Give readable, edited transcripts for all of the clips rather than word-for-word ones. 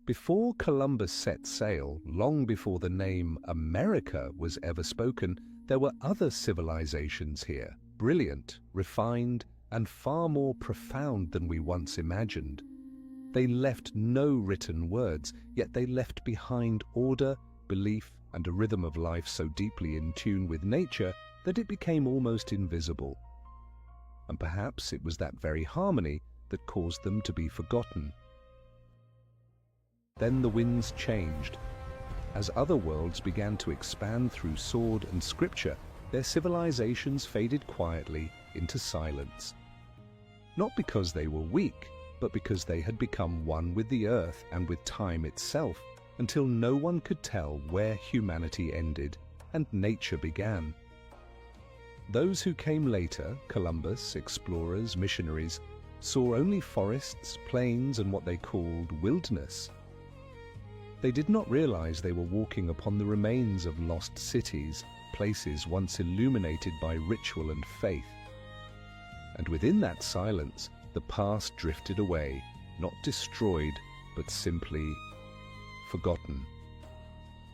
Before Columbus set sail, long before the name America was ever spoken, there were other civilizations here, brilliant, refined, and far more profound than we once imagined. They left no written words, yet they left behind order, belief, and a rhythm of life so deeply in tune with nature that it became almost invisible. And perhaps it was that very harmony that caused them to be forgotten. Then the winds changed. As other worlds began to expand through sword and scripture, their civilizations faded quietly into silence. Not because they were weak, but because they had become one with the earth and with time itself, until no one could tell where humanity ended and nature began. Those who came later, Columbus, explorers, missionaries, saw only forests, plains, and what they called wilderness. They did not realize they were walking upon the remains of lost cities, places once illuminated by ritual and faith. And within that silence, the past drifted away, not destroyed, but simply forgotten.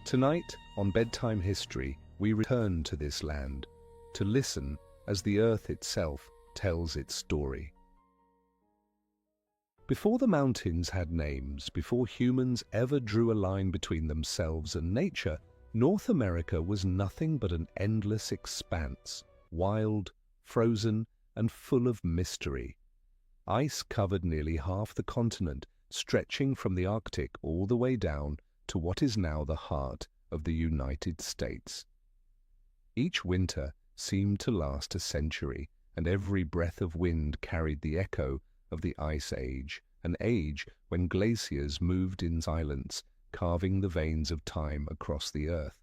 Tonight, on Bedtime History, we return to this land, to listen as the earth itself tells its story. Before the mountains had names, before humans ever drew a line between themselves and nature, North America was nothing but an endless expanse, wild, frozen, and full of mystery. Ice covered nearly half the continent, stretching from the Arctic all the way down to what is now the heart of the United States. Each winter seemed to last a century, and every breath of wind carried the echo of the Ice Age, an age when glaciers moved in silence, carving the veins of time across the earth.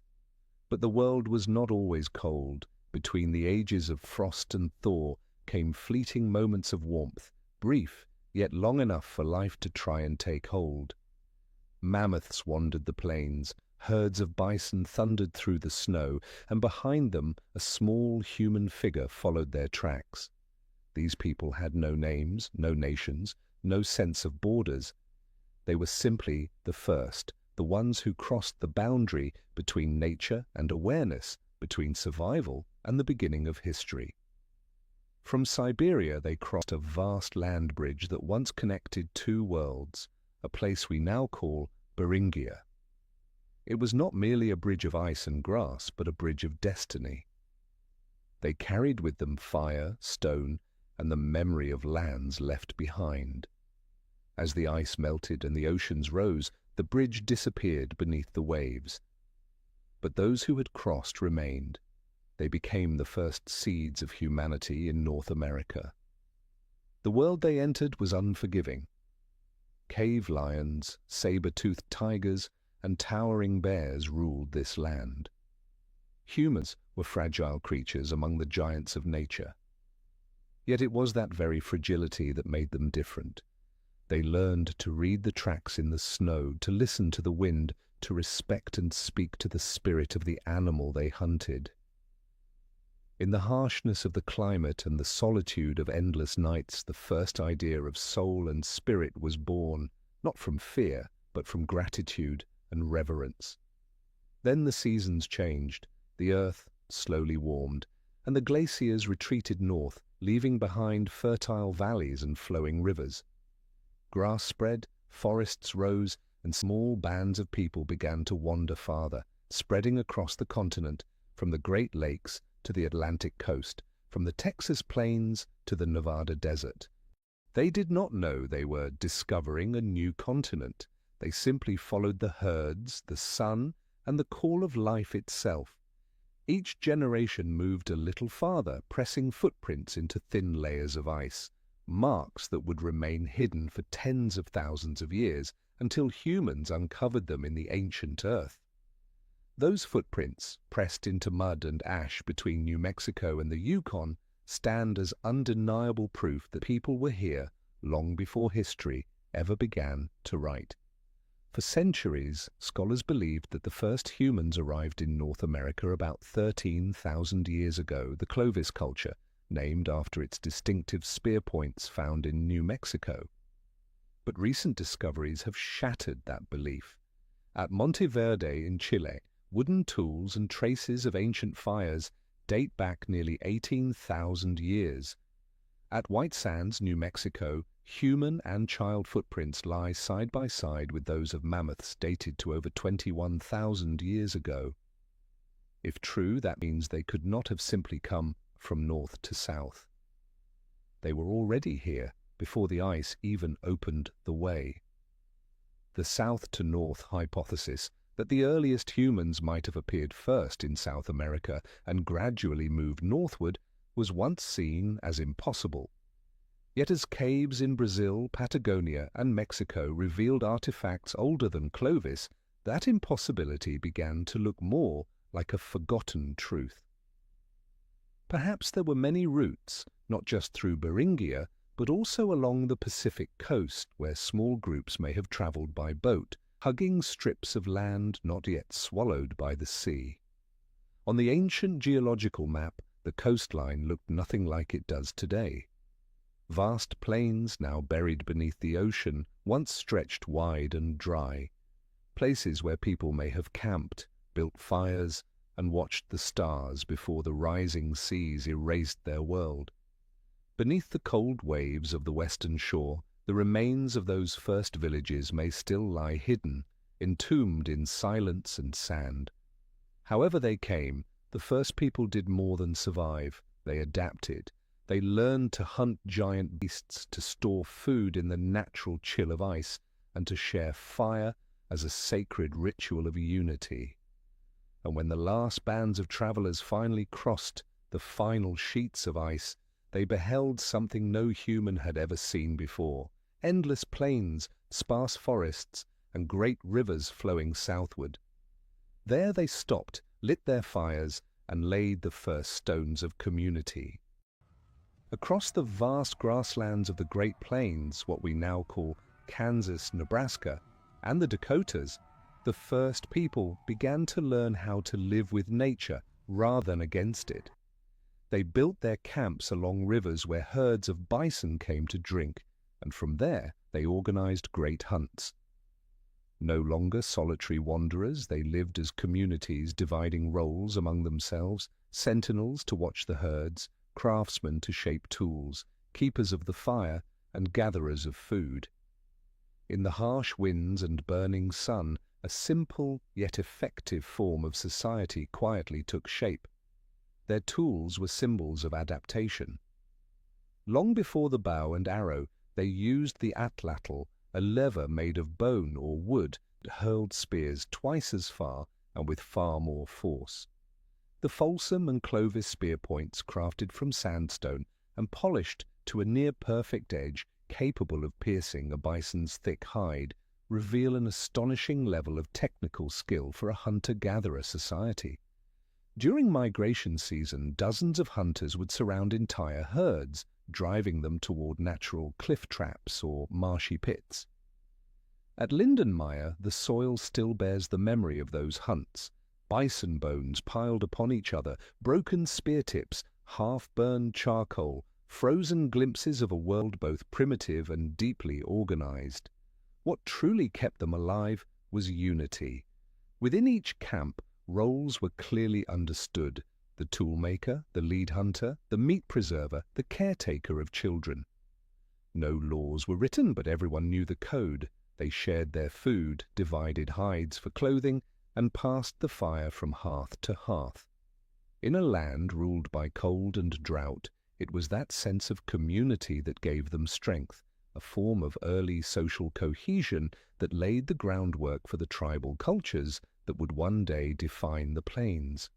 But the world was not always cold. Between the ages of frost and thaw came fleeting moments of warmth, brief, yet long enough for life to try and take hold. Mammoths wandered the plains, herds of bison thundered through the snow, and behind them a small human figure followed their tracks. These people had no names, no nations, no sense of borders. They were simply the first, the ones who crossed the boundary between nature and awareness, between survival and the beginning of history. From Siberia they crossed a vast land bridge that once connected two worlds, a place we now call Beringia. It was not merely a bridge of ice and grass, but a bridge of destiny. They carried with them fire, stone, and the memory of lands left behind. As the ice melted and the oceans rose, the bridge disappeared beneath the waves. But those who had crossed remained. They became the first seeds of humanity in North America. The world they entered was unforgiving. Cave lions, saber-toothed tigers, and towering bears ruled this land. Humans were fragile creatures among the giants of nature. Yet it was that very fragility that made them different. They learned to read the tracks in the snow, to listen to the wind, to respect and speak to the spirit of the animal they hunted. In the harshness of the climate and the solitude of endless nights, the first idea of soul and spirit was born, not from fear, but from gratitude and reverence. Then the seasons changed, the earth slowly warmed, and the glaciers retreated north, leaving behind fertile valleys and flowing rivers. Grass spread, forests rose, and small bands of people began to wander farther, spreading across the continent, from the Great Lakes to the Atlantic coast, from the Texas plains to the Nevada desert. They did not know they were discovering a new continent. They simply followed the herds, the sun, and the call of life itself. Each generation moved a little farther, pressing footprints into thin layers of ice, marks that would remain hidden for tens of thousands of years until humans uncovered them in the ancient earth. Those footprints, pressed into mud and ash between New Mexico and the Yukon, stand as undeniable proof that people were here long before history ever began to write. For centuries, scholars believed that the first humans arrived in North America about 13,000 years ago, the Clovis culture, named after its distinctive spear points found in New Mexico. But recent discoveries have shattered that belief. At Monteverde in Chile, wooden tools and traces of ancient fires date back nearly 18,000 years. At White Sands, New Mexico, human and child footprints lie side by side with those of mammoths dated to over 21,000 years ago. If true, that means they could not have simply come from north to south. They were already here before the ice even opened the way. The south to north hypothesis that the earliest humans might have appeared first in South America and gradually moved northward was once seen as impossible. Yet as caves in Brazil, Patagonia, and Mexico revealed artifacts older than Clovis, that impossibility began to look more like a forgotten truth. Perhaps there were many routes, not just through Beringia, but also along the Pacific coast, where small groups may have traveled by boat, hugging strips of land not yet swallowed by the sea. On the ancient geological map, the coastline looked nothing like it does today. Vast plains, now buried beneath the ocean, once stretched wide and dry, places where people may have camped, built fires, and watched the stars before the rising seas erased their world. Beneath the cold waves of the western shore, the remains of those first villages may still lie hidden, entombed in silence and sand. However they came, the first people did more than survive. They adapted. They learned to hunt giant beasts, to store food in the natural chill of ice, and to share fire as a sacred ritual of unity. And when the last bands of travelers finally crossed the final sheets of ice, they beheld something no human had ever seen before: endless plains, sparse forests, and great rivers flowing southward. There they stopped, lit their fires, and laid the first stones of community. Across the vast grasslands of the Great Plains, what we now call Kansas, Nebraska, and the Dakotas, the first people began to learn how to live with nature rather than against it. They built their camps along rivers where herds of bison came to drink, and from there they organized great hunts. No longer solitary wanderers, they lived as communities, dividing roles among themselves: sentinels to watch the herds, craftsmen to shape tools, keepers of the fire, and gatherers of food. In the harsh winds and burning sun, a simple yet effective form of society quietly took shape. Their tools were symbols of adaptation. Long before the bow and arrow, they used the atlatl, a lever made of bone or wood that hurled spears twice as far and with far more force. The Folsom and Clovis spear points, crafted from sandstone and polished to a near-perfect edge capable of piercing a bison's thick hide, reveal an astonishing level of technical skill for a hunter-gatherer society. During migration season, dozens of hunters would surround entire herds, driving them toward natural cliff traps or marshy pits. At Lindenmeyer, the soil still bears the memory of those hunts: bison bones piled upon each other, broken spear tips, half-burned charcoal, frozen glimpses of a world both primitive and deeply organized. What truly kept them alive was unity. Within each camp, roles were clearly understood: the toolmaker, the lead hunter, the meat preserver, the caretaker of children. No laws were written, but everyone knew the code. They shared their food, divided hides for clothing, and passed the fire from hearth to hearth. In a land ruled by cold and drought, it was that sense of community that gave them strength, a form of early social cohesion that laid the groundwork for the tribal cultures that would one day define the plains.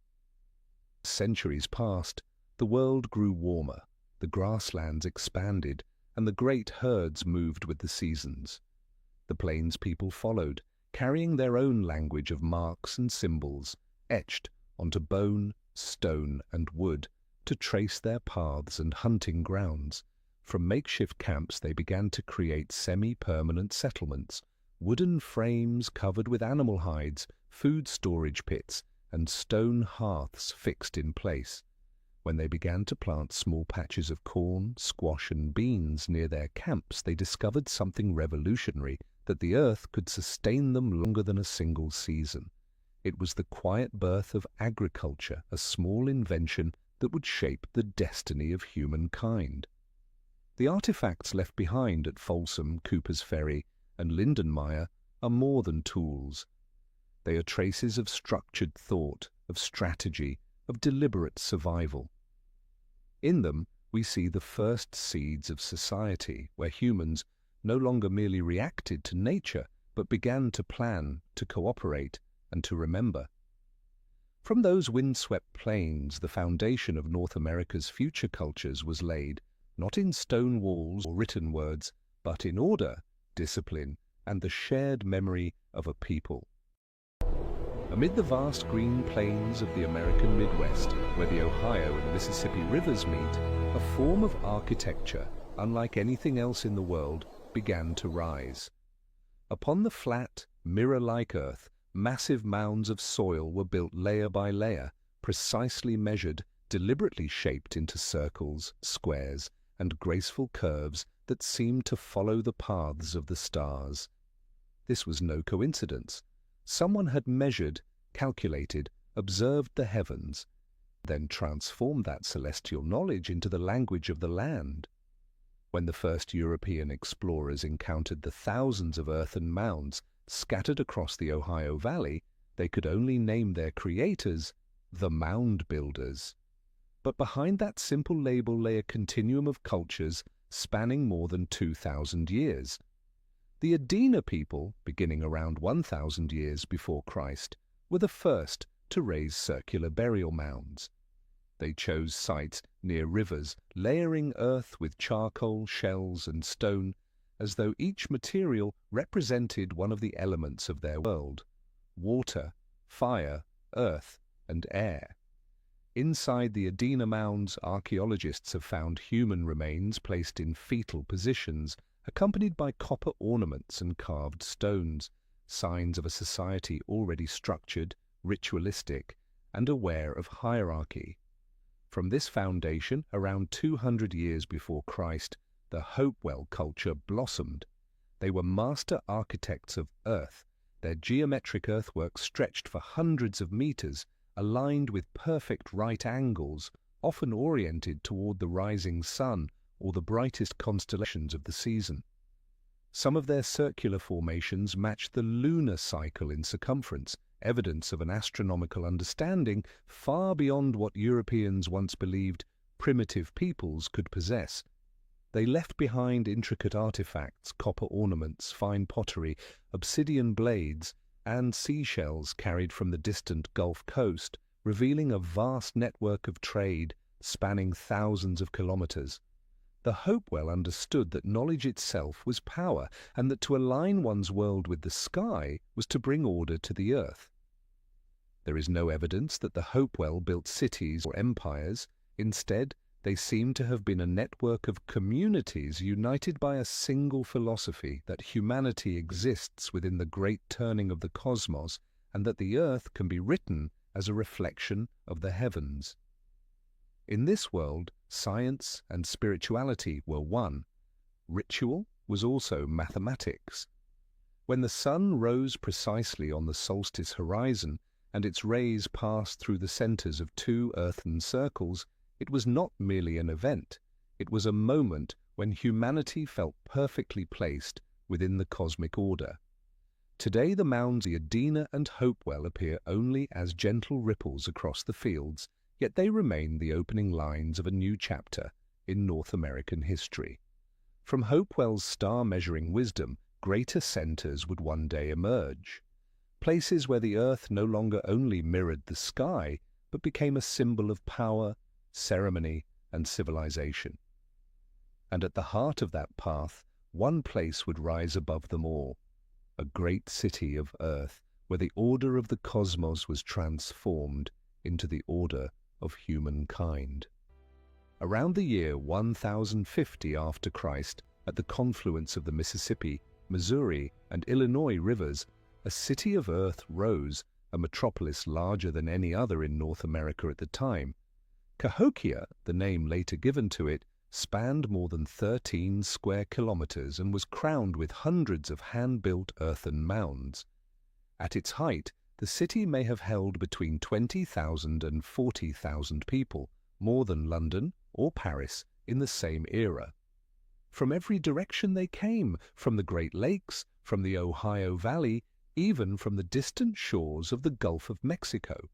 Centuries passed, the world grew warmer, the grasslands expanded, and the great herds moved with the seasons. The plains people followed, carrying their own language of marks and symbols, etched onto bone, stone, and wood, to trace their paths and hunting grounds. From makeshift camps they began to create semi-permanent settlements, wooden frames covered with animal hides, food storage pits, and stone hearths fixed in place. When they began to plant small patches of corn, squash and beans near their camps, they discovered something revolutionary, that the earth could sustain them longer than a single season. It was the quiet birth of agriculture, a small invention that would shape the destiny of humankind. The artifacts left behind at Folsom, Cooper's Ferry, and Lindenmeyer are more than tools. They are traces of structured thought, of strategy, of deliberate survival. In them, we see the first seeds of society, where humans no longer merely reacted to nature, but began to plan, to cooperate, and to remember. From those windswept plains, the foundation of North America's future cultures was laid, not in stone walls or written words, but in order, discipline, and the shared memory of a people. Amid the vast green plains of the American Midwest, where the Ohio and Mississippi rivers meet, a form of architecture, unlike anything else in the world, began to rise. Upon the flat, mirror-like earth, massive mounds of soil were built layer by layer, precisely measured, deliberately shaped into circles, squares, and graceful curves that seemed to follow the paths of the stars. This was no coincidence. Someone had measured, calculated, observed the heavens, then transformed that celestial knowledge into the language of the land. When the first European explorers encountered the thousands of earthen mounds scattered across the Ohio Valley, they could only name their creators the mound builders. But behind that simple label lay a continuum of cultures spanning more than 2,000 years. The Adena people, beginning around 1,000 years before Christ, were the first to raise circular burial mounds. They chose sites near rivers, layering earth with charcoal, shells, and stone, as though each material represented one of the elements of their world: water, fire, earth, and air. Inside the Adena mounds, archaeologists have found human remains placed in fetal positions, accompanied by copper ornaments and carved stones, signs of a society already structured, ritualistic, and aware of hierarchy. From this foundation, around 200 years before Christ, the Hopewell culture blossomed. They were master architects of earth. Their geometric earthwork stretched for hundreds of meters, aligned with perfect right angles, often oriented toward the rising sun or the brightest constellations of the season. Some of their circular formations matched the lunar cycle in circumference, evidence of an astronomical understanding far beyond what Europeans once believed primitive peoples could possess. They left behind intricate artifacts, copper ornaments, fine pottery, obsidian blades, and seashells carried from the distant Gulf Coast, revealing a vast network of trade spanning thousands of kilometers. The Hopewell understood that knowledge itself was power, and that to align one's world with the sky was to bring order to the earth. There is no evidence that the Hopewell built cities or empires. Instead, they seem to have been a network of communities united by a single philosophy that humanity exists within the great turning of the cosmos, and that the earth can be written as a reflection of the heavens. In this world, science and spirituality were one. Ritual was also mathematics. When the sun rose precisely on the solstice horizon and its rays passed through the centers of two earthen circles, it was not merely an event. It was a moment when humanity felt perfectly placed within the cosmic order. Today the mounds of Adena and Hopewell appear only as gentle ripples across the fields, yet they remain the opening lines of a new chapter in North American history. From Hopewell's star-measuring wisdom, greater centers would one day emerge, places where the earth no longer only mirrored the sky, but became a symbol of power, ceremony, and civilization. And at the heart of that path, one place would rise above them all, a great city of earth, where the order of the cosmos was transformed into the order of humankind. Around the year 1050 after Christ, at the confluence of the Mississippi, Missouri, and Illinois rivers, a city of earth rose, a metropolis larger than any other in North America at the time. Cahokia, the name later given to it, spanned more than 13 square kilometers and was crowned with hundreds of hand-built earthen mounds. At its height, the city may have held between 20,000 and 40,000 people, more than London or Paris in the same era. From every direction they came, from the Great Lakes, from the Ohio Valley, even from the distant shores of the Gulf of Mexico.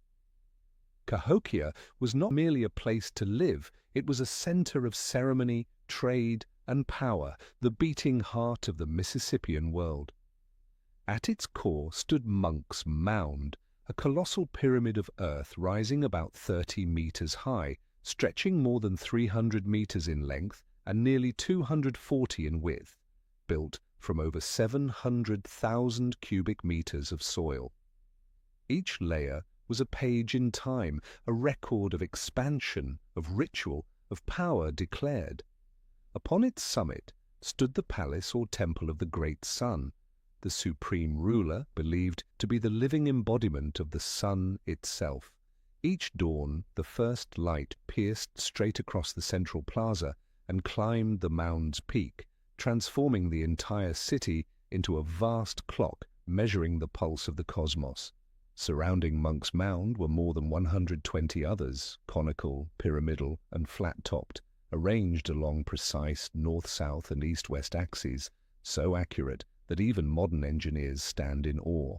Cahokia was not merely a place to live, it was a center of ceremony, trade, and power, the beating heart of the Mississippian world. At its core stood Monk's Mound, a colossal pyramid of earth rising about 30 meters high, stretching more than 300 meters in length and nearly 240 in width, built from over 700,000 cubic meters of soil. Each layer was a page in time, a record of expansion, of ritual, of power declared. Upon its summit stood the palace or temple of the great sun, the supreme ruler believed to be the living embodiment of the sun itself. Each dawn, the first light pierced straight across the central plaza and climbed the mound's peak, transforming the entire city into a vast clock measuring the pulse of the cosmos. Surrounding Monk's Mound were more than 120 others, conical, pyramidal, and flat-topped, arranged along precise north-south and east-west axes, so accurate that even modern engineers stand in awe.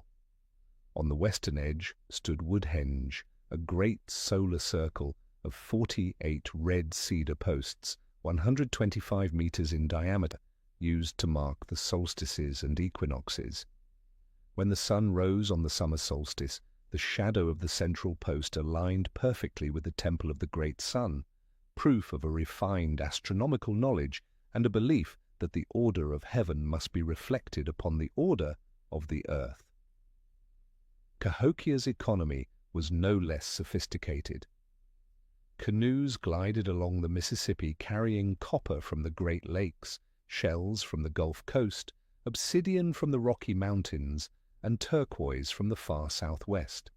On the western edge stood Woodhenge, a great solar circle of 48 red cedar posts, 125 meters in diameter, used to mark the solstices and equinoxes. When the sun rose on the summer solstice, the shadow of the central post aligned perfectly with the temple of the great sun, proof of a refined astronomical knowledge and a belief that the order of heaven must be reflected upon the order of the earth. Cahokia's economy was no less sophisticated. Canoes glided along the Mississippi carrying copper from the Great Lakes, shells from the Gulf Coast, obsidian from the Rocky Mountains, and turquoise from the far southwest.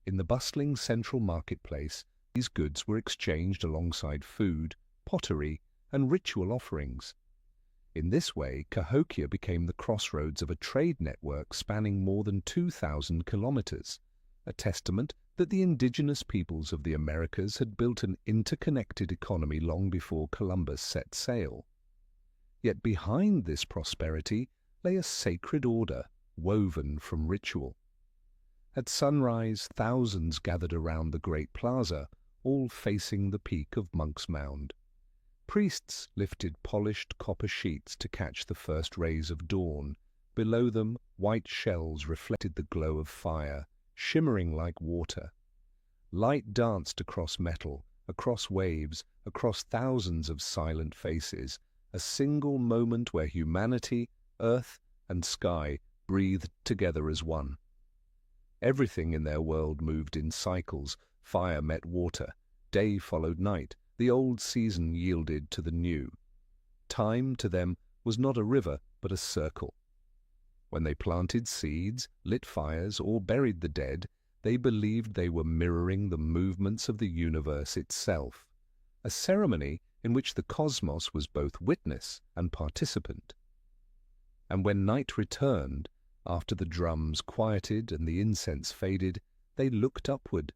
In the bustling central marketplace, these goods were exchanged alongside food, pottery, and ritual offerings. In this way, Cahokia became the crossroads of a trade network spanning more than 2,000 kilometers, a testament that the indigenous peoples of the Americas had built an interconnected economy long before Columbus set sail. Yet behind this prosperity lay a sacred order, woven from ritual. At sunrise, thousands gathered around the great plaza, all facing the peak of Monk's Mound. Priests lifted polished copper sheets to catch the first rays of dawn. Below them, white shells reflected the glow of fire, shimmering like water. Light danced across metal, across waves, across thousands of silent faces, a single moment where humanity, earth, and sky breathed together as one. Everything in their world moved in cycles. Fire met water, day followed night, the old season yielded to the new. Time to them was not a river, but a circle. When they planted seeds, lit fires, or buried the dead, they believed they were mirroring the movements of the universe itself, a ceremony in which the cosmos was both witness and participant. And when night returned, after the drums quieted and the incense faded, they looked upward.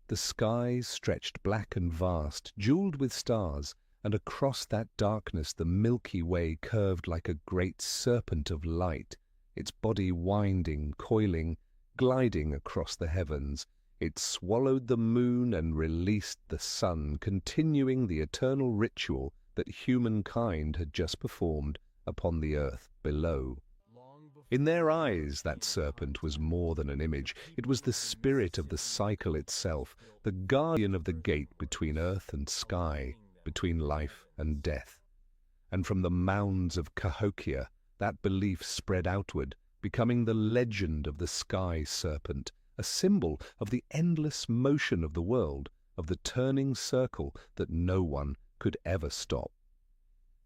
The sky stretched black and vast, jeweled with stars, and across that darkness the Milky Way curved like a great serpent of light, its body winding, coiling, gliding across the heavens. It swallowed the moon and released the sun, continuing the eternal ritual that humankind had just performed upon the earth below. In their eyes, that serpent was more than an image. It was the spirit of the cycle itself, the guardian of the gate between earth and sky, between life and death. And from the mounds of Cahokia, that belief spread outward, becoming the legend of the sky serpent, a symbol of the endless motion of the world, of the turning circle that no one could ever stop.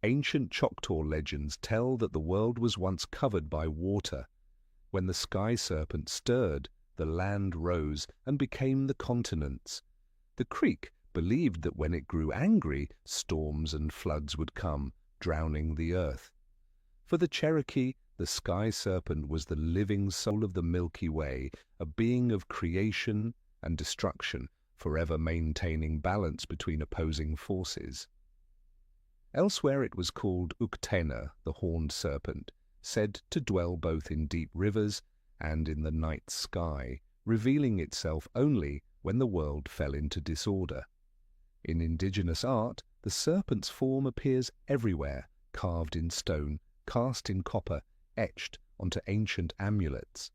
Ancient Choctaw legends tell that the world was once covered by water. When the sky serpent stirred, the land rose and became the continents. The Creek believed that when it grew angry, storms and floods would come, drowning the earth. For the Cherokee, the sky serpent was the living soul of the Milky Way, a being of creation and destruction, forever maintaining balance between opposing forces. Elsewhere it was called Uktena, the horned serpent, said to dwell both in deep rivers and in the night sky, revealing itself only when the world fell into disorder. In indigenous art, the serpent's form appears everywhere, carved in stone, cast in copper, etched onto ancient amulets.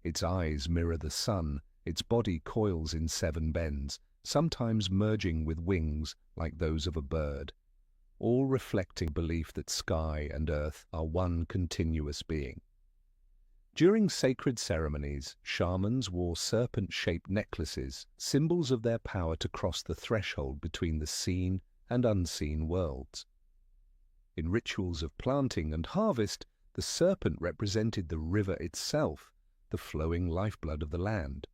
Its eyes mirror the sun, its body coils in 7 bends, sometimes merging with wings like those of a bird, all reflecting belief that sky and earth are one continuous being. During sacred ceremonies, shamans wore serpent-shaped necklaces, symbols of their power to cross the threshold between the seen and unseen worlds. In rituals of planting and harvest, the serpent represented the river itself, the flowing lifeblood of the land.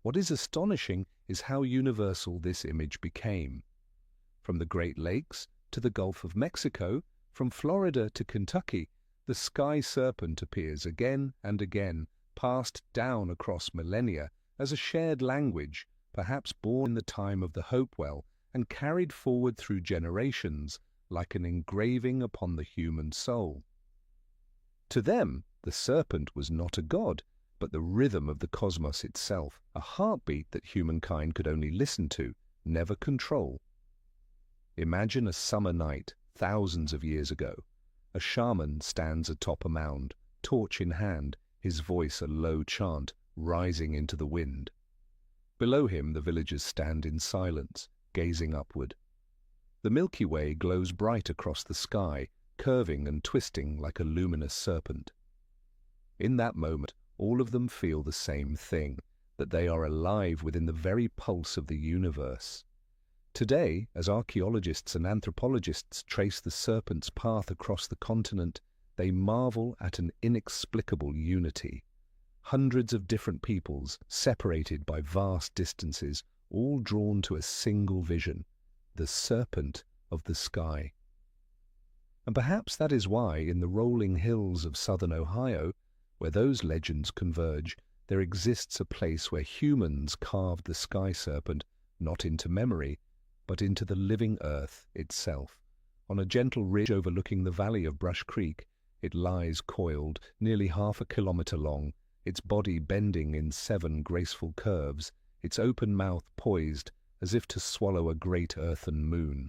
What is astonishing is how universal this image became. From the Great Lakes to the Gulf of Mexico, from Florida to Kentucky, the sky serpent appears again and again, passed down across millennia as a shared language, perhaps born in the time of the Hopewell and carried forward through generations like an engraving upon the human soul. To them, the serpent was not a god, but the rhythm of the cosmos itself, a heartbeat that humankind could only listen to, never control. Imagine a summer night, thousands of years ago. A shaman stands atop a mound, torch in hand, his voice a low chant rising into the wind. Below him the villagers stand in silence, gazing upward. The Milky Way glows bright across the sky, curving and twisting like a luminous serpent. In that moment, all of them feel the same thing, that they are alive within the very pulse of the universe. Today, as archaeologists and anthropologists trace the serpent's path across the continent, they marvel at an inexplicable unity. Hundreds of different peoples, separated by vast distances, all drawn to a single vision, the serpent of the sky. And perhaps that is why, in the rolling hills of southern Ohio, where those legends converge, there exists a place where humans carved the sky serpent not into memory, but into the living earth itself. On a gentle ridge overlooking the valley of Brush Creek, it lies coiled, nearly half a kilometer long, its body bending in 7 graceful curves, its open mouth poised as if to swallow a great earthen moon.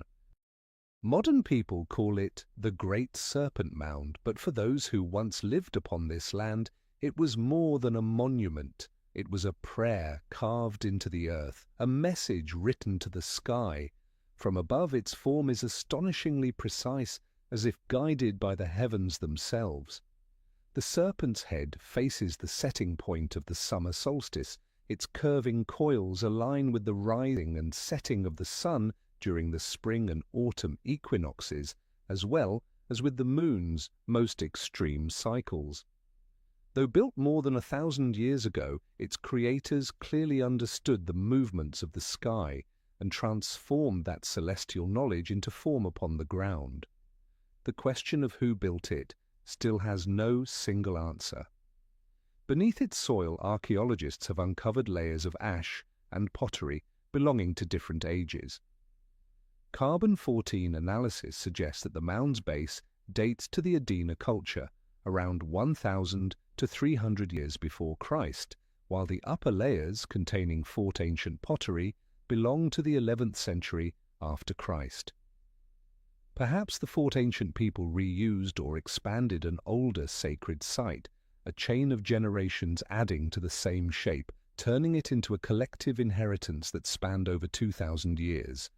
Modern people call it the Great Serpent Mound, but for those who once lived upon this land, it was more than a monument. It was a prayer carved into the earth, a message written to the sky. From above, its form is astonishingly precise, as if guided by the heavens themselves. The serpent's head faces the setting point of the summer solstice. Its curving coils align with the rising and setting of the sun during the spring and autumn equinoxes, as well as with the moon's most extreme cycles. Though built more than 1,000 years ago, its creators clearly understood the movements of the sky and transformed that celestial knowledge into form upon the ground. The question of who built it still has no single answer. Beneath its soil, archaeologists have uncovered layers of ash and pottery belonging to different ages. Carbon-14 analysis suggests that the mound's base dates to the Adena culture, around 1,000 to 300 years before Christ, while the upper layers, containing Fort ancient pottery, belong to the 11th century after Christ. Perhaps the Fort ancient people reused or expanded an older sacred site, a chain of generations adding to the same shape, turning it into a collective inheritance that spanned over 2,000 years.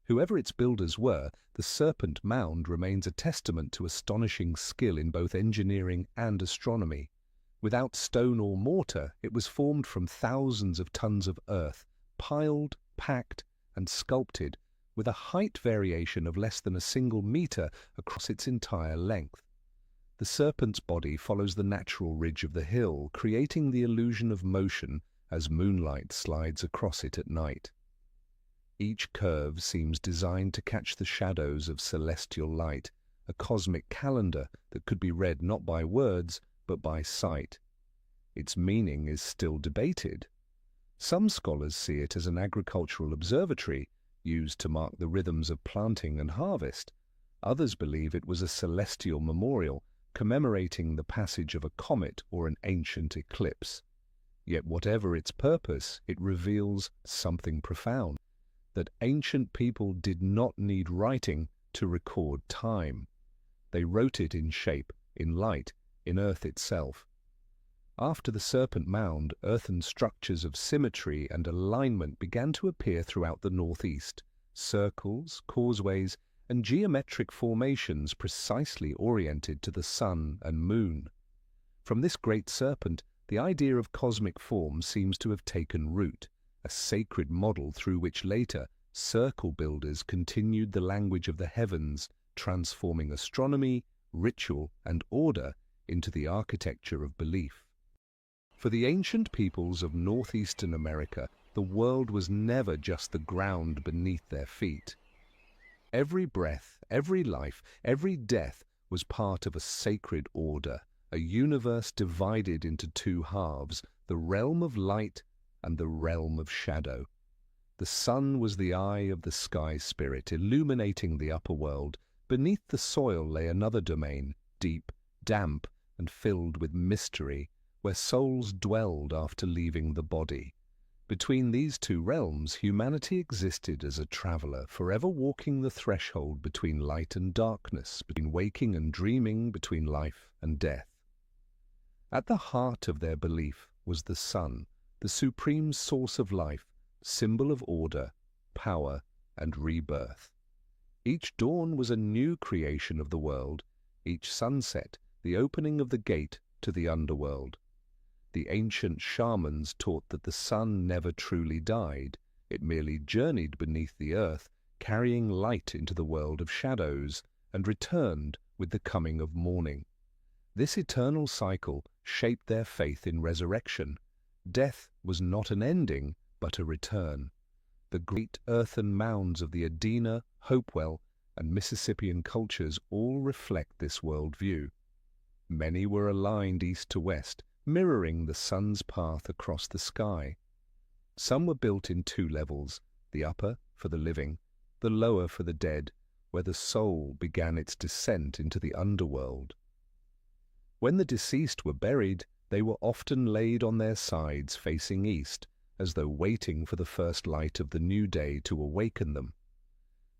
Whoever its builders were, the Serpent Mound remains a testament to astonishing skill in both engineering and astronomy. Without stone or mortar, it was formed from thousands of tons of earth, piled, packed, and sculpted, with a height variation of less than a single meter across its entire length. The serpent's body follows the natural ridge of the hill, creating the illusion of motion as moonlight slides across it at night. Each curve seems designed to catch the shadows of celestial light, a cosmic calendar that could be read not by words, but by sight. Its meaning is still debated. Some scholars see it as an agricultural observatory used to mark the rhythms of planting and harvest. Others believe it was a celestial memorial commemorating the passage of a comet or an ancient eclipse. Yet whatever its purpose, it reveals something profound, that ancient people did not need writing to record time. They wrote it in shape, in light, in earth itself. After the Serpent Mound, earthen structures of symmetry and alignment began to appear throughout the northeast, circles, causeways, and geometric formations precisely oriented to the sun and moon. From this great serpent, the idea of cosmic form seems to have taken root, a sacred model through which later circle builders continued the language of the heavens, transforming astronomy, ritual, and order into the architecture of belief. For the ancient peoples of northeastern America, the world was never just the ground beneath their feet. Every breath, every life, every death was part of a sacred order, a universe divided into two halves, the realm of light and the realm of shadow. The sun was the eye of the sky spirit, illuminating the upper world. Beneath the soil lay another domain, deep, damp, and filled with mystery, where souls dwelled after leaving the body. Between these two realms, humanity existed as a traveler, forever walking the threshold between light and darkness, between waking and dreaming, between life and death. At the heart of their belief was the sun, the supreme source of life, symbol of order, power, and rebirth. Each dawn was a new creation of the world, each sunset the opening of the gate to the underworld. The ancient shamans taught that the sun never truly died. It merely journeyed beneath the earth, carrying light into the world of shadows, and returned with the coming of morning. This eternal cycle shaped their faith in resurrection. Death was not an ending, but a return. The great earthen mounds of the Adena, Hopewell, and Mississippian cultures all reflect this worldview. Many were aligned east to west, mirroring the sun's path across the sky. Some were built in two levels, the upper for the living, the lower for the dead, where the soul began its descent into the underworld. When the deceased were buried, they were often laid on their sides facing east, as though waiting for the first light of the new day to awaken them.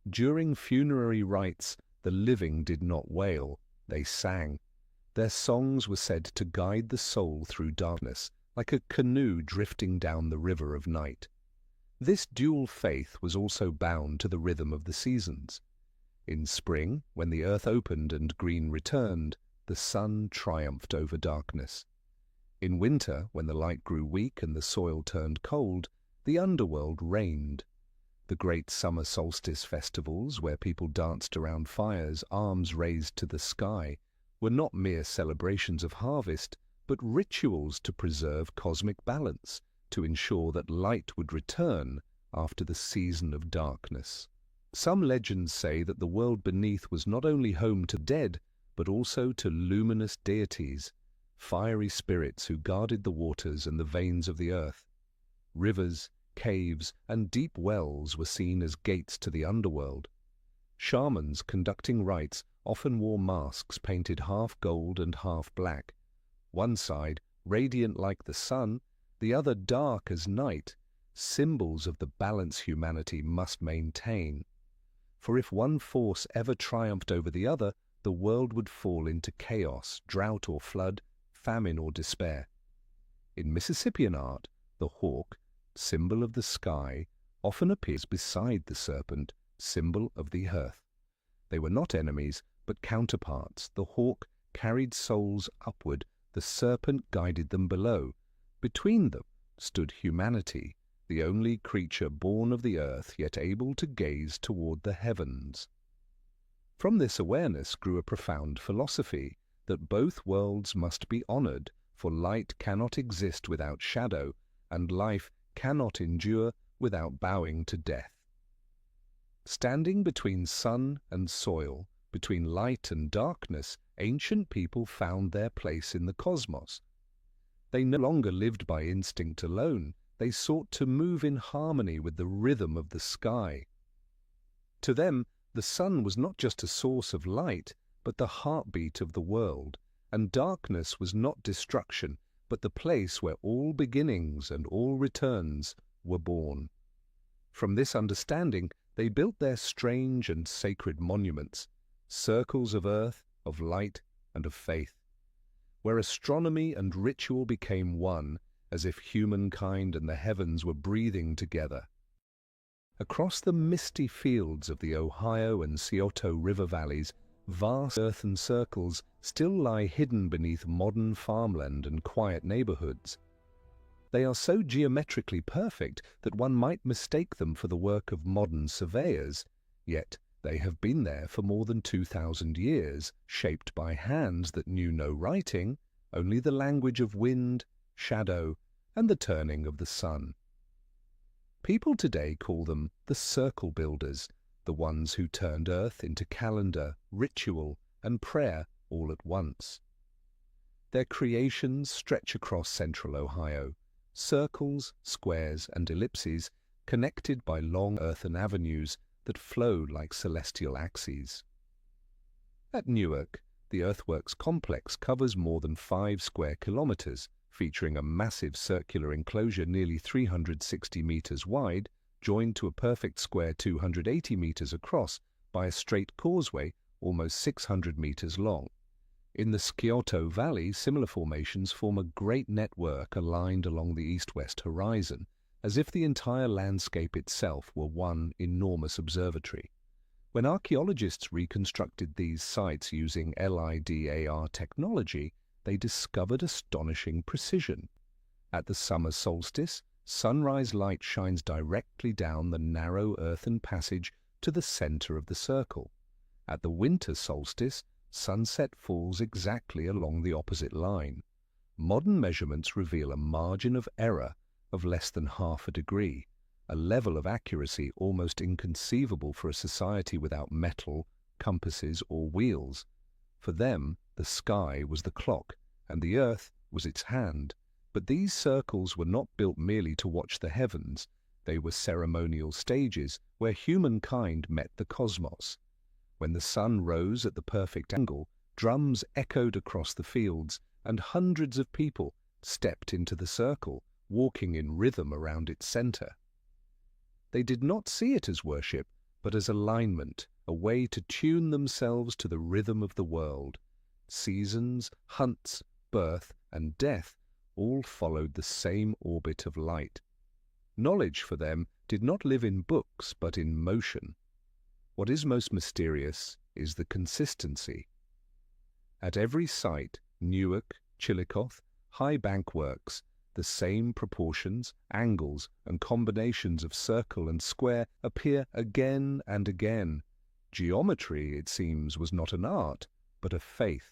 During funerary rites, the living did not wail, they sang. Their songs were said to guide the soul through darkness, like a canoe drifting down the river of night. This dual faith was also bound to the rhythm of the seasons. In spring, when the earth opened and green returned, the sun triumphed over darkness. In winter, when the light grew weak and the soil turned cold, the underworld reigned. The great summer solstice festivals, where people danced around fires, arms raised to the sky, were not mere celebrations of harvest, but rituals to preserve cosmic balance, to ensure that light would return after the season of darkness. Some legends say that the world beneath was not only home to dead, but also to luminous deities, fiery spirits who guarded the waters and the veins of the earth. Rivers, caves, and deep wells were seen as gates to the underworld. Shamans conducting rites often wore masks painted half gold and half black, one side radiant like the sun, the other dark as night, symbols of the balance humanity must maintain. For if one force ever triumphed over the other, the world would fall into chaos, drought or flood, famine or despair. In Mississippian art, the hawk, symbol of the sky, often appears beside the serpent, symbol of the earth. They were not enemies, but counterparts. The hawk carried souls upward, the serpent guided them below. Between them stood humanity, the only creature born of the earth yet able to gaze toward the heavens. From this awareness grew a profound philosophy, that both worlds must be honored, for light cannot exist without shadow, and life cannot endure without bowing to death. Standing between sun and soil, between light and darkness, ancient people found their place in the cosmos. They no longer lived by instinct alone. They sought to move in harmony with the rhythm of the sky. To them, the sun was not just a source of light, but the heartbeat of the world, and darkness was not destruction, but the place where all beginnings and all returns were born. From this understanding, they built their strange and sacred monuments, circles of earth, of light, and of faith, where astronomy and ritual became one, as if humankind and the heavens were breathing together. Across the misty fields of the Ohio and Scioto river valleys, vast earthen circles still lie hidden beneath modern farmland and quiet neighborhoods. They are so geometrically perfect that one might mistake them for the work of modern surveyors, yet they have been there for more than 2,000 years, shaped by hands that knew no writing, only the language of wind, shadow, and the turning of the sun. People today call them the circle builders, the ones who turned earth into calendar, ritual, and prayer all at once. Their creations stretch across central Ohio, circles, squares, and ellipses connected by long earthen avenues that flow like celestial axes. At Newark, the earthworks complex covers more than 5 square kilometers, featuring a massive circular enclosure nearly 360 meters wide, joined to a perfect square 280 meters across by a straight causeway almost 600 meters long. In the Scioto Valley, similar formations form a great network aligned along the east-west horizon, as if the entire landscape itself were one enormous observatory. When archaeologists reconstructed these sites using LIDAR technology, they discovered astonishing precision. At the summer solstice, sunrise light shines directly down the narrow earthen passage to the center of the circle. At the winter solstice, sunset falls exactly along the opposite line. Modern measurements reveal a margin of error of less than half a degree, a level of accuracy almost inconceivable for a society without metal, compasses, or wheels. For them, the sky was the clock, and the earth was its hand. But these circles were not built merely to watch the heavens. They were ceremonial stages where humankind met the cosmos. When the sun rose at the perfect angle, drums echoed across the fields, and hundreds of people stepped into the circle, walking in rhythm around its center. They did not see it as worship, but as alignment, a way to tune themselves to the rhythm of the world. Seasons, hunts, birth, and death all followed the same orbit of light. Knowledge for them did not live in books, but in motion. What is most mysterious is the consistency. At every site, Newark, Chillicothe, High Bank Works, the same proportions, angles, and combinations of circle and square appear again and again. Geometry, it seems, was not an art, but a faith.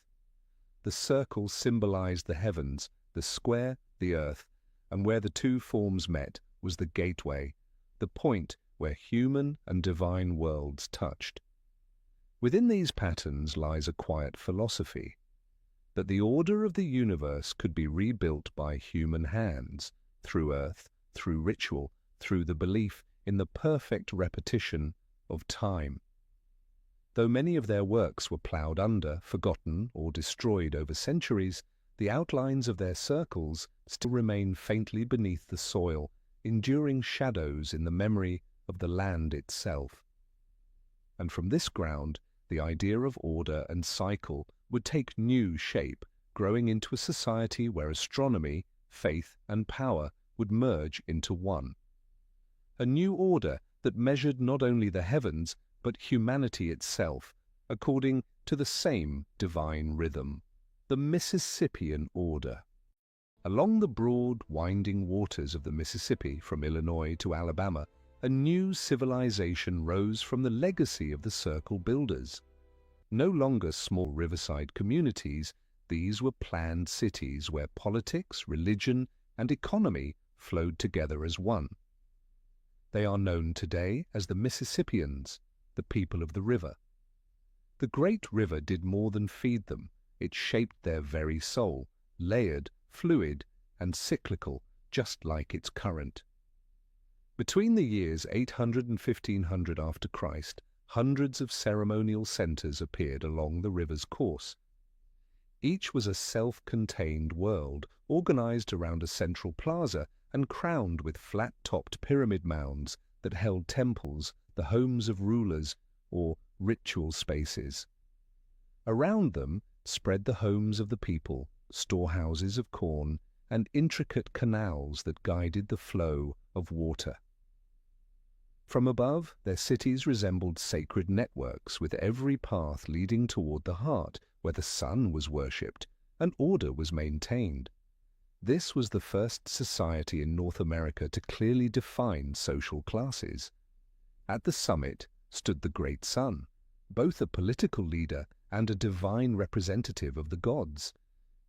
The circle symbolized the heavens, the square, the earth, and where the two forms met was the gateway, the point where human and divine worlds touched. Within these patterns lies a quiet philosophy, that the order of the universe could be rebuilt by human hands, through earth, through ritual, through the belief in the perfect repetition of time. Though many of their works were ploughed under, forgotten, or destroyed over centuries, the outlines of their circles still remain faintly beneath the soil, enduring shadows in the memory of the land itself. And from this ground, the idea of order and cycle would take new shape, growing into a society where astronomy, faith, and power would merge into one. A new order that measured not only the heavens, but humanity itself, according to the same divine rhythm, the Mississippian order. Along the broad, winding waters of the Mississippi, from Illinois to Alabama, a new civilization rose from the legacy of the circle builders. No longer small riverside communities, these were planned cities where politics, religion, and economy flowed together as one. They are known today as the Mississippians, the people of the river. The great river did more than feed them. It shaped their very soul, layered, fluid, and cyclical, just like its current. Between the years 800 and 1500 after Christ, hundreds of ceremonial centers appeared along the river's course. Each was a self-contained world, organized around a central plaza and crowned with flat-topped pyramid mounds that held temples, the homes of rulers, or ritual spaces. Around them spread the homes of the people, storehouses of corn, and intricate canals that guided the flow of water. From above, their cities resembled sacred networks, with every path leading toward the heart, where the sun was worshipped and order was maintained. This was the first society in North America to clearly define social classes. At the summit stood the great sun, both a political leader and a divine representative of the gods.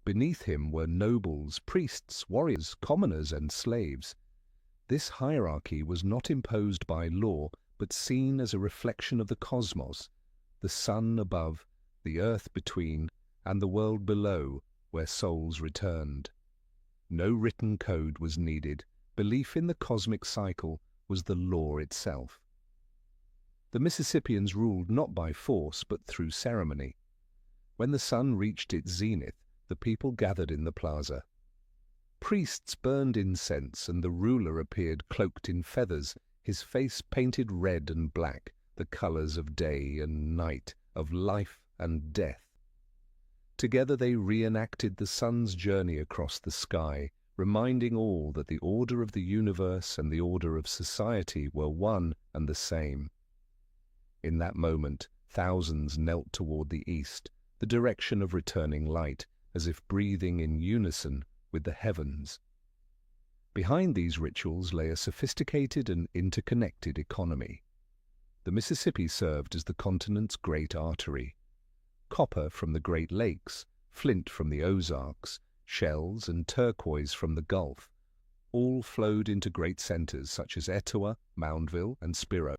Beneath him were nobles, priests, warriors, commoners, and slaves. This hierarchy was not imposed by law, but seen as a reflection of the cosmos, the sun above, the earth between, and the world below, where souls returned. No written code was needed. Belief in the cosmic cycle was the law itself. The Mississippians ruled not by force, but through ceremony. When the sun reached its zenith, the people gathered in the plaza. Priests burned incense, and the ruler appeared cloaked in feathers, his face painted red and black, the colors of day and night, of life and death. Together they reenacted the sun's journey across the sky, reminding all that the order of the universe and the order of society were one and the same. In that moment, thousands knelt toward the east, the direction of returning light, as if breathing in unison with the heavens. Behind these rituals lay a sophisticated and interconnected economy. The Mississippi served as the continent's great artery. Copper from the Great Lakes, flint from the Ozarks, shells and turquoise from the Gulf, all flowed into great centers such as Etowah, Moundville, and Spiro.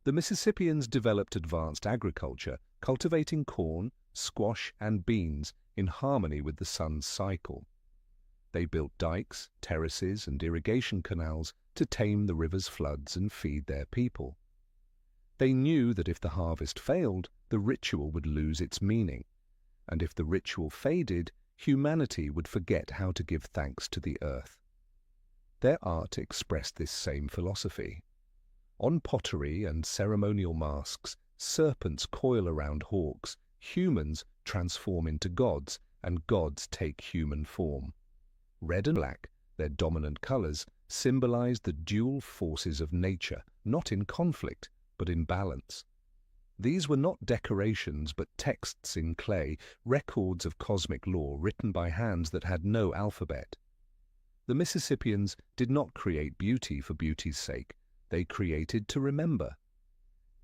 The Mississippians developed advanced agriculture, cultivating corn, squash, and beans in harmony with the sun's cycle. They built dikes, terraces, and irrigation canals to tame the river's floods and feed their people. They knew that if the harvest failed, the ritual would lose its meaning, and if the ritual faded, humanity would forget how to give thanks to the earth. Their art expressed this same philosophy. On pottery and ceremonial masks, serpents coil around hawks, humans transform into gods, and gods take human form. Red and black, their dominant colors, symbolized the dual forces of nature, not in conflict, but in balance. These were not decorations, but texts in clay, records of cosmic law written by hands that had no alphabet. The Mississippians did not create beauty for beauty's sake. They created to remember.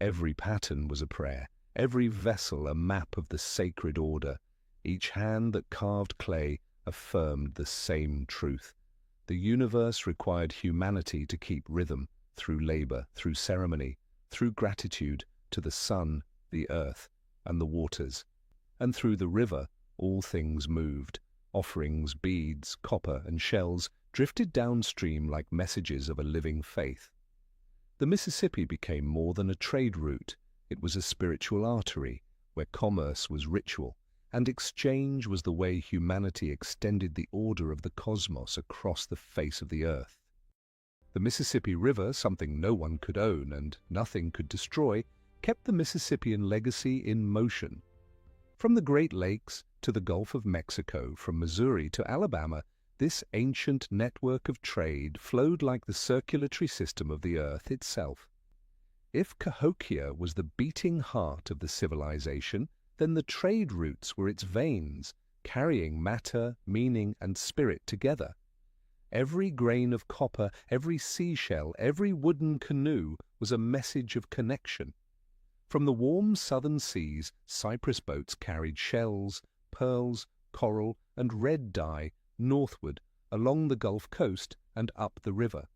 Every pattern was a prayer, every vessel a map of the sacred order. Each hand that carved clay affirmed the same truth. The universe required humanity to keep rhythm, through labor, through ceremony, through gratitude to the sun, the earth, and the waters. And through the river all things moved. Offerings, beads, copper, and shells drifted downstream like messages of a living faith. The Mississippi became more than a trade route. It was a spiritual artery, where commerce was ritual, and exchange was the way humanity extended the order of the cosmos across the face of the earth. The Mississippi River, something no one could own and nothing could destroy, kept the Mississippian legacy in motion. From the Great Lakes to the Gulf of Mexico, from Missouri to Alabama, this ancient network of trade flowed like the circulatory system of the earth itself. If Cahokia was the beating heart of the civilization, then the trade routes were its veins, carrying matter, meaning, and spirit together. Every grain of copper, every seashell, every wooden canoe was a message of connection. From the warm southern seas, cypress boats carried shells, pearls, coral, and red dye northward along the Gulf Coast and up the river.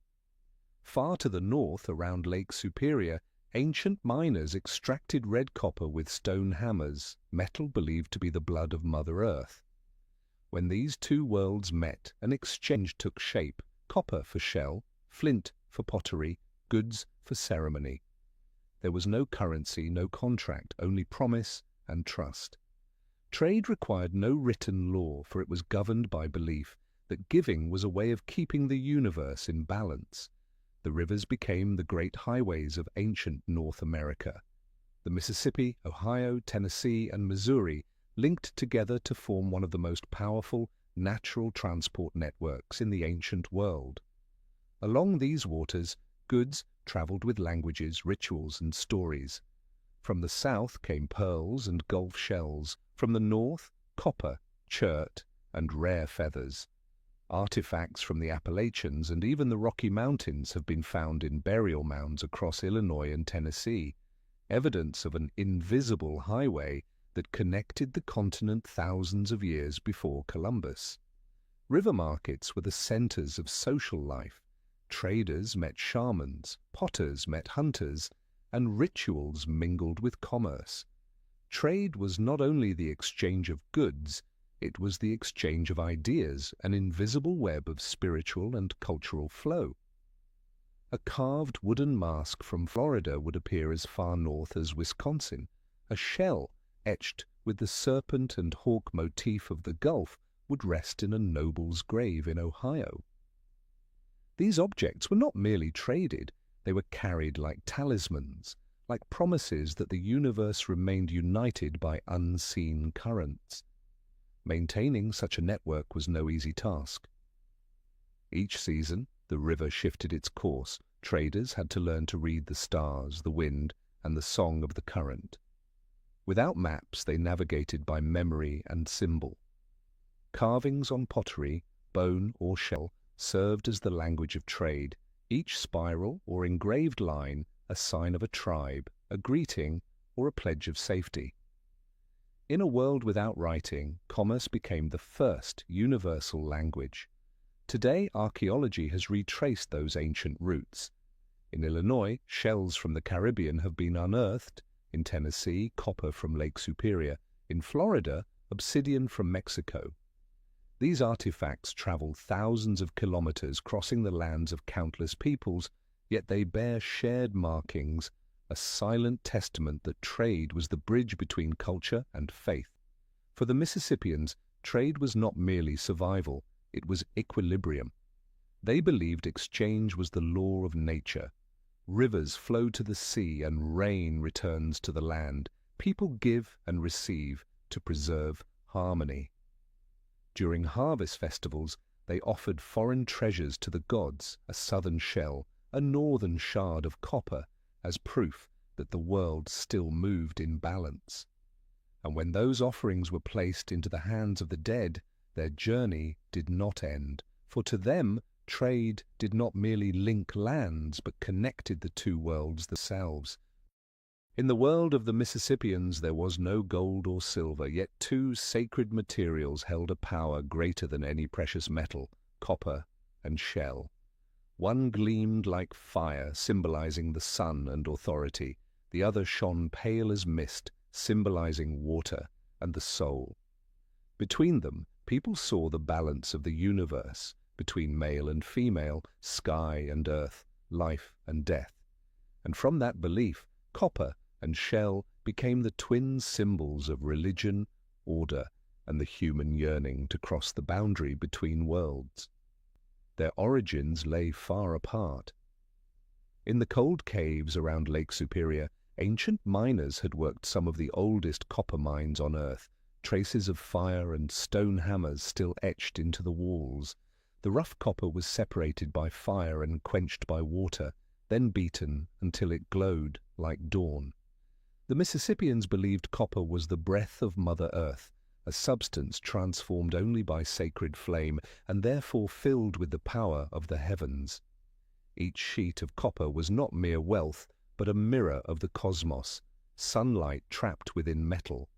Far to the north, around Lake Superior, ancient miners extracted red copper with stone hammers, metal believed to be the blood of Mother Earth. When these two worlds met, an exchange took shape: copper for shell, flint for pottery, goods for ceremony. There was no currency, no contract, only promise and trust. Trade required no written law, for it was governed by belief that giving was a way of keeping the universe in balance. The rivers became the great highways of ancient North America. The Mississippi, Ohio, Tennessee, and Missouri linked together to form one of the most powerful natural transport networks in the ancient world. Along these waters, goods traveled with languages, rituals, and stories. From the south came pearls and Gulf shells. From the north, copper, chert, and rare feathers. Artifacts from the Appalachians and even the Rocky Mountains have been found in burial mounds across Illinois and Tennessee, evidence of an invisible highway that connected the continent thousands of years before Columbus. River markets were the centers of social life. Traders met shamans, potters met hunters, and rituals mingled with commerce. Trade was not only the exchange of goods, it was the exchange of ideas, an invisible web of spiritual and cultural flow. A carved wooden mask from Florida would appear as far north as Wisconsin. A shell etched with the serpent and hawk motif of the Gulf would rest in a noble's grave in Ohio. These objects were not merely traded, they were carried like talismans, like promises that the universe remained united by unseen currents. Maintaining such a network was no easy task. Each season, the river shifted its course. Traders had to learn to read the stars, the wind, and the song of the current. Without maps, they navigated by memory and symbol. Carvings on pottery, bone or shell, served as the language of trade, each spiral or engraved line a sign of a tribe, a greeting, or a pledge of safety. In a world without writing, commerce became the first universal language. Today, archaeology has retraced those ancient roots. In Illinois, shells from the Caribbean have been unearthed. In Tennessee, copper from Lake Superior. In Florida, obsidian from Mexico. These artifacts travel thousands of kilometers, crossing the lands of countless peoples, yet they bear shared markings, a silent testament that trade was the bridge between culture and faith. For the Mississippians, trade was not merely survival, it was equilibrium. They believed exchange was the law of nature. Rivers flow to the sea and rain returns to the land. People give and receive to preserve harmony. During harvest festivals, they offered foreign treasures to the gods, a southern shell, a northern shard of copper, as proof that the world still moved in balance. And when those offerings were placed into the hands of the dead, their journey did not end, for to them trade did not merely link lands but connected the two worlds themselves. In the world of the Mississippians there was no gold or silver, yet two sacred materials held a power greater than any precious metal, copper and shell. One gleamed like fire, symbolizing the sun and authority. The other shone pale as mist, symbolizing water and the soul. Between them, people saw the balance of the universe, between male and female, sky and earth, life and death. And from that belief, copper and shell became the twin symbols of religion, order, and the human yearning to cross the boundary between worlds. Their origins lay far apart. In the cold caves around Lake Superior, ancient miners had worked some of the oldest copper mines on Earth, traces of fire and stone hammers still etched into the walls. The rough copper was separated by fire and quenched by water, then beaten until it glowed like dawn. The Mississippians believed copper was the breath of Mother Earth, a substance transformed only by sacred flame and therefore filled with the power of the heavens. Each sheet of copper was not mere wealth, but a mirror of the cosmos, sunlight trapped within metal.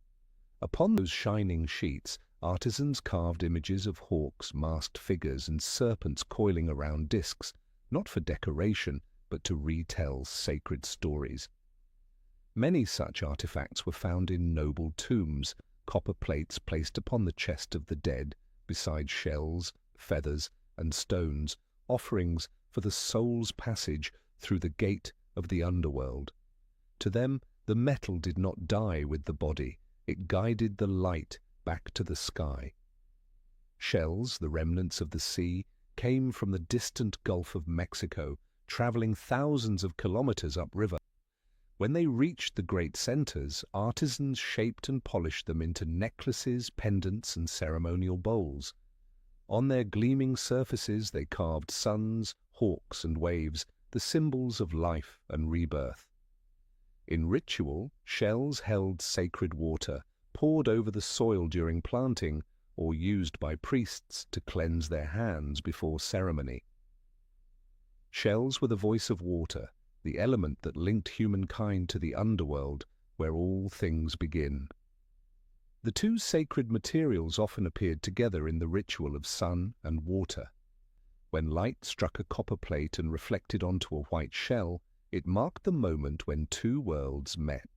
Upon those shining sheets, artisans carved images of hawks, masked figures, and serpents coiling around discs, not for decoration, but to retell sacred stories. Many such artifacts were found in noble tombs, copper plates placed upon the chest of the dead, beside shells, feathers, and stones, offerings for the soul's passage through the gate of the underworld. To them, the metal did not die with the body, it guided the light back to the sky. Shells, the remnants of the sea, came from the distant Gulf of Mexico, traveling thousands of kilometers upriver. When they reached the great centers, artisans shaped and polished them into necklaces, pendants, and ceremonial bowls. On their gleaming surfaces they carved suns, hawks, and waves, the symbols of life and rebirth. In ritual, shells held sacred water, poured over the soil during planting, or used by priests to cleanse their hands before ceremony. Shells were the voice of water, the element that linked humankind to the underworld, where all things begin. The two sacred materials often appeared together in the ritual of sun and water. When light struck a copper plate and reflected onto a white shell, it marked the moment when two worlds met.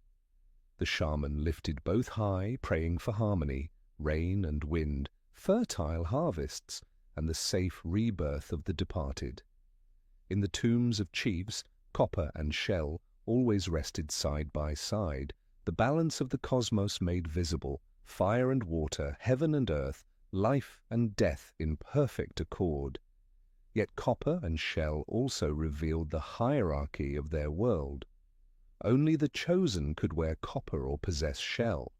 The shaman lifted both high, praying for harmony, rain and wind, fertile harvests, and the safe rebirth of the departed. In the tombs of chiefs, copper and shell always rested side by side, the balance of the cosmos made visible, fire and water, heaven and earth, life and death in perfect accord. Yet copper and shell also revealed the hierarchy of their world. Only the chosen could wear copper or possess shell.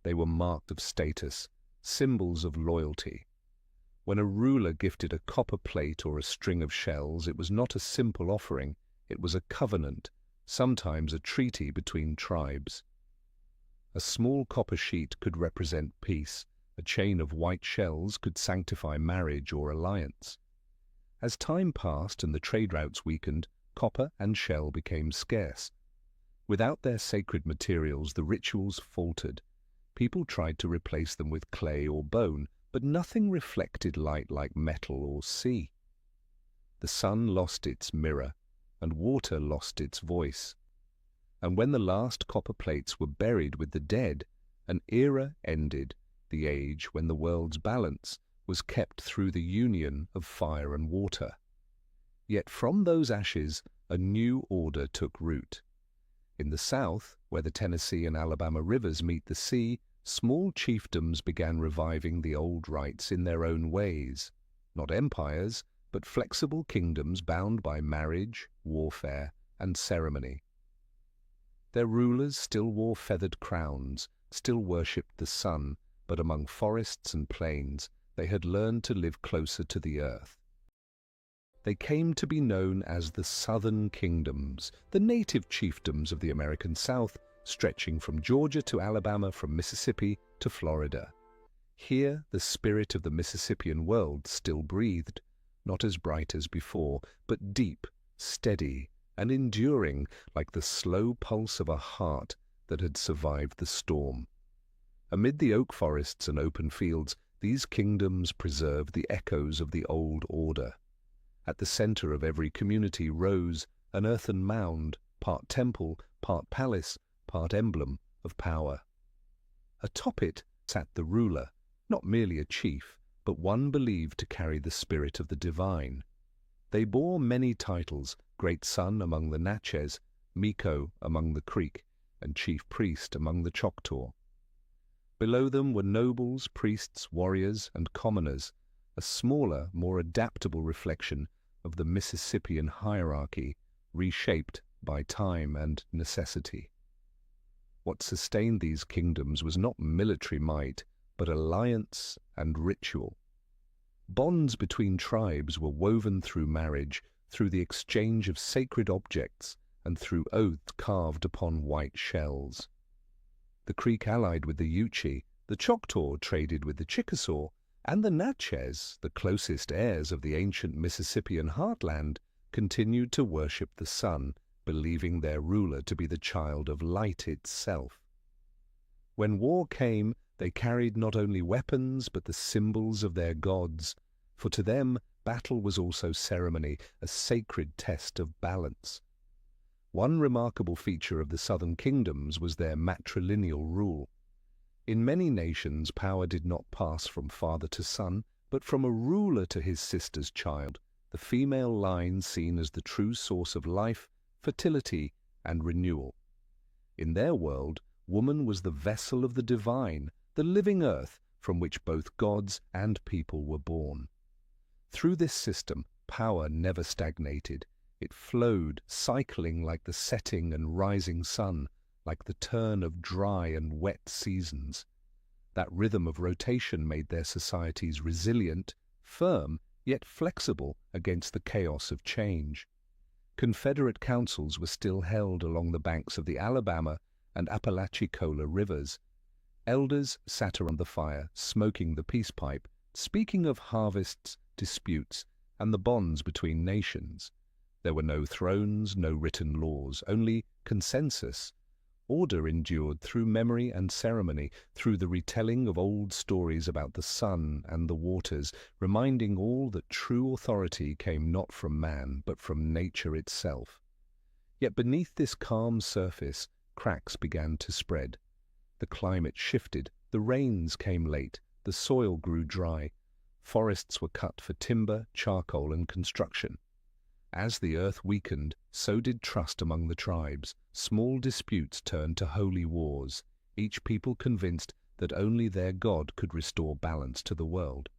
They were marked of status, symbols of loyalty. When a ruler gifted a copper plate or a string of shells, it was not a simple offering, it was a covenant, sometimes a treaty between tribes. A small copper sheet could represent peace, a chain of white shells could sanctify marriage or alliance. As time passed and the trade routes weakened, copper and shell became scarce. Without their sacred materials, the rituals faltered. People tried to replace them with clay or bone, but nothing reflected light like metal or sea. The sun lost its mirror, and water lost its voice. And when the last copper plates were buried with the dead, an era ended, the age when the world's balance was kept through the union of fire and water. Yet from those ashes a new order took root. In the south, where the Tennessee and Alabama rivers meet the sea, small chiefdoms began reviving the old rites in their own ways, not empires, but flexible kingdoms bound by marriage, warfare, and ceremony. Their rulers still wore feathered crowns, still worshipped the sun, but among forests and plains, they had learned to live closer to the earth. They came to be known as the Southern Kingdoms, the native chiefdoms of the American South, stretching from Georgia to Alabama, from Mississippi to Florida. Here the spirit of the Mississippian world still breathed, not as bright as before, but deep, steady, and enduring like the slow pulse of a heart that had survived the storm. Amid the oak forests and open fields, these kingdoms preserved the echoes of the old order. At the center of every community rose an earthen mound, part temple, part palace, part emblem of power. Atop it sat the ruler, not merely a chief, but one believed to carry the spirit of the divine. They bore many titles, Great Sun among the Natchez, Miko among the Creek, and Chief Priest among the Choctaw. Below them were nobles, priests, warriors, and commoners, a smaller, more adaptable reflection of the Mississippian hierarchy, reshaped by time and necessity. What sustained these kingdoms was not military might, but alliance and ritual. Bonds between tribes were woven through marriage, through the exchange of sacred objects, and through oaths carved upon white shells. The Creek allied with the Yuchi, the Choctaw traded with the Chickasaw, and the Natchez, the closest heirs of the ancient Mississippian heartland, continued to worship the sun, believing their ruler to be the child of light itself. When war came, they carried not only weapons but the symbols of their gods, for to them battle was also ceremony, a sacred test of balance. One remarkable feature of the southern kingdoms was their matrilineal rule. In many nations, power did not pass from father to son, but from a ruler to his sister's child, the female line seen as the true source of life, fertility, and renewal. In their world, woman was the vessel of the divine, the living earth from which both gods and people were born. Through this system, power never stagnated. It flowed, cycling like the setting and rising sun, like the turn of dry and wet seasons. That rhythm of rotation made their societies resilient, firm, yet flexible against the chaos of change. Confederate councils were still held along the banks of the Alabama and Apalachicola rivers. Elders sat around the fire, smoking the peace pipe, speaking of harvests, disputes, and the bonds between nations. There were no thrones, no written laws, only consensus. Order endured through memory and ceremony, through the retelling of old stories about the sun and the waters, reminding all that true authority came not from man, but from nature itself. Yet beneath this calm surface, cracks began to spread. The climate shifted, the rains came late, the soil grew dry. Forests were cut for timber, charcoal, and construction. As the earth weakened, so did trust among the tribes. Small disputes turned to holy wars, each people convinced that only their God could restore balance to the world.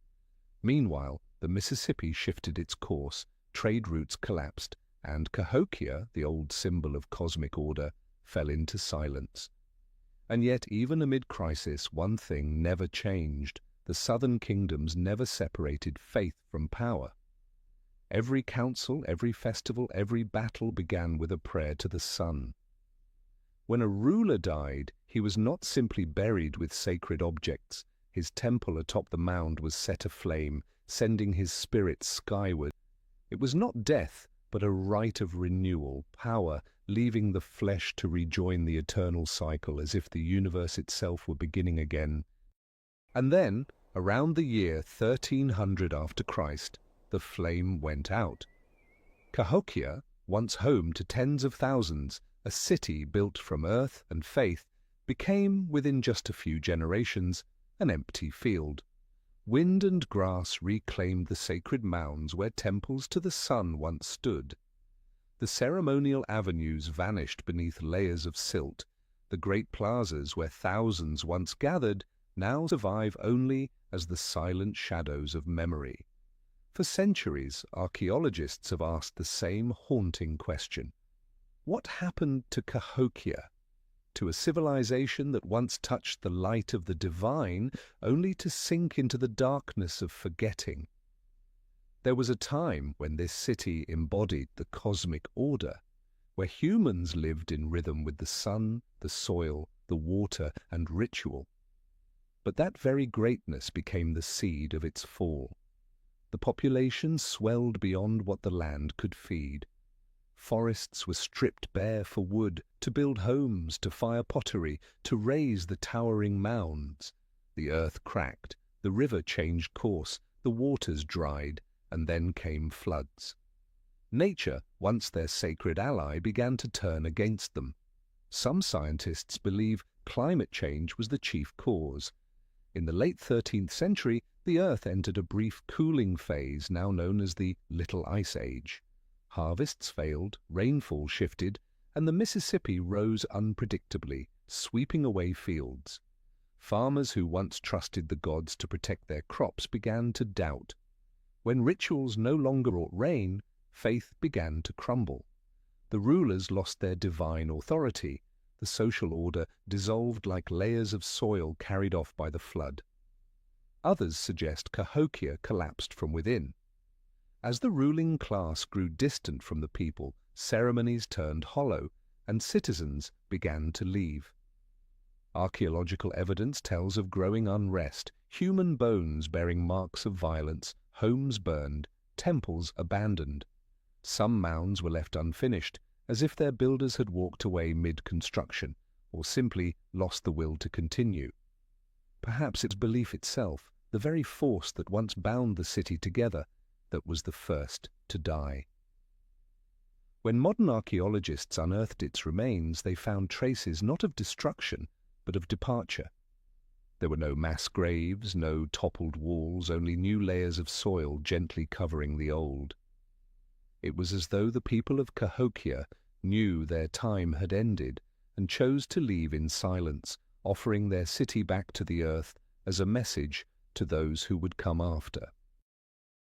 Meanwhile, the Mississippi shifted its course, trade routes collapsed, and Cahokia, the old symbol of cosmic order, fell into silence. And yet, even amid crisis, one thing never changed. The southern kingdoms never separated faith from power. Every council, every festival, every battle began with a prayer to the sun. When a ruler died, he was not simply buried with sacred objects. His temple atop the mound was set aflame, sending his spirit skyward. It was not death, but a rite of renewal, power, leaving the flesh to rejoin the eternal cycle as if the universe itself were beginning again. And then, around the year 1300 after Christ, the flame went out. Cahokia, once home to tens of thousands, a city built from earth and faith, became, within just a few generations, an empty field. Wind and grass reclaimed the sacred mounds where temples to the sun once stood. The ceremonial avenues vanished beneath layers of silt. The great plazas where thousands once gathered now survive only as the silent shadows of memory. For centuries, archaeologists have asked the same haunting question. What happened to Cahokia, to a civilization that once touched the light of the divine, only to sink into the darkness of forgetting? There was a time when this city embodied the cosmic order, where humans lived in rhythm with the sun, the soil, the water, and ritual. But that very greatness became the seed of its fall. The population swelled beyond what the land could feed. Forests were stripped bare for wood, to build homes, to fire pottery, to raise the towering mounds. The earth cracked, the river changed course, the waters dried, and then came floods. Nature, once their sacred ally, began to turn against them. Some scientists believe climate change was the chief cause. In the late 13th century, the Earth entered a brief cooling phase now known as the Little Ice Age. Harvests failed, rainfall shifted, and the Mississippi rose unpredictably, sweeping away fields. Farmers who once trusted the gods to protect their crops began to doubt. When rituals no longer brought rain, faith began to crumble. The rulers lost their divine authority. The social order dissolved like layers of soil carried off by the flood. Others suggest Cahokia collapsed from within. As the ruling class grew distant from the people, ceremonies turned hollow, and citizens began to leave. Archaeological evidence tells of growing unrest, human bones bearing marks of violence, homes burned, temples abandoned. Some mounds were left unfinished, as if their builders had walked away mid-construction, or simply lost the will to continue. Perhaps it's belief itself, the very force that once bound the city together, that was the first to die. When modern archaeologists unearthed its remains, they found traces not of destruction, but of departure. There were no mass graves, no toppled walls, only new layers of soil gently covering the old. It was as though the people of Cahokia knew their time had ended and chose to leave in silence, offering their city back to the earth as a message to those who would come after.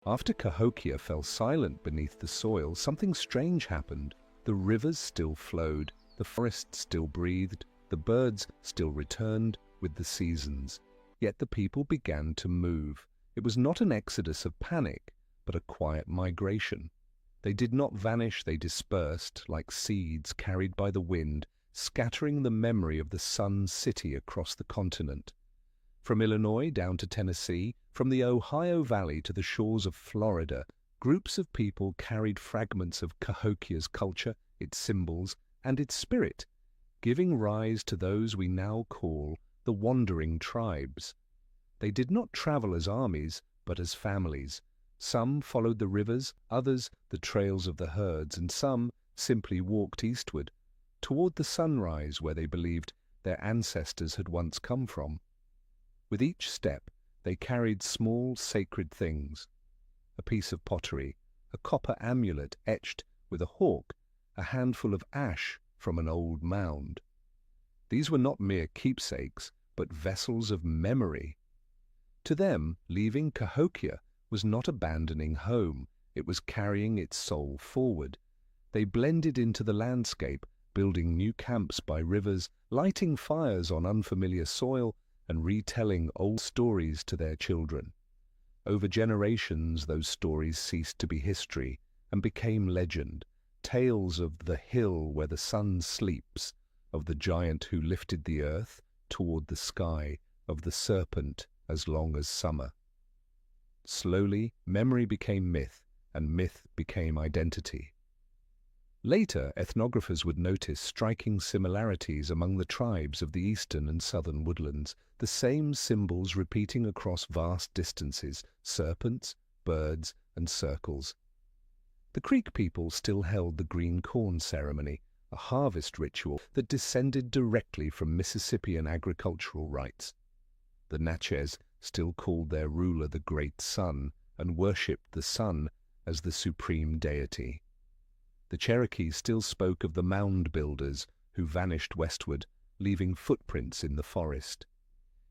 After Cahokia fell silent beneath the soil, something strange happened. The rivers still flowed, the forest still breathed, the birds still returned with the seasons. Yet the people began to move. It was not an exodus of panic, but a quiet migration. They did not vanish, they dispersed like seeds carried by the wind, scattering the memory of the Sun City across the continent. From Illinois down to Tennessee, from the Ohio Valley to the shores of Florida, groups of people carried fragments of Cahokia's culture, its symbols, and its spirit, giving rise to those we now call the wandering tribes. They did not travel as armies, but as families. Some followed the rivers, others the trails of the herds, and some simply walked eastward, toward the sunrise where they believed their ancestors had once come from. With each step, they carried small sacred things: a piece of pottery, a copper amulet etched with a hawk, a handful of ash from an old mound. These were not mere keepsakes, but vessels of memory. To them, leaving Cahokia was not abandoning home, it was carrying its soul forward. They blended into the landscape, building new camps by rivers, lighting fires on unfamiliar soil, and retelling old stories to their children. Over generations, those stories ceased to be history and became legend, tales of the hill where the sun sleeps, of the giant who lifted the earth toward the sky, of the serpent as long as summer. Slowly, memory became myth, and myth became identity. Later, ethnographers would notice striking similarities among the tribes of the eastern and southern woodlands, the same symbols repeating across vast distances: serpents, birds, and circles. The Creek people still held the green corn ceremony, a harvest ritual that descended directly from Mississippian agricultural rites. The Natchez still called their ruler the Great Sun and worshipped the sun as the supreme deity. The Cherokees still spoke of the mound builders who vanished westward, leaving footprints in the forest.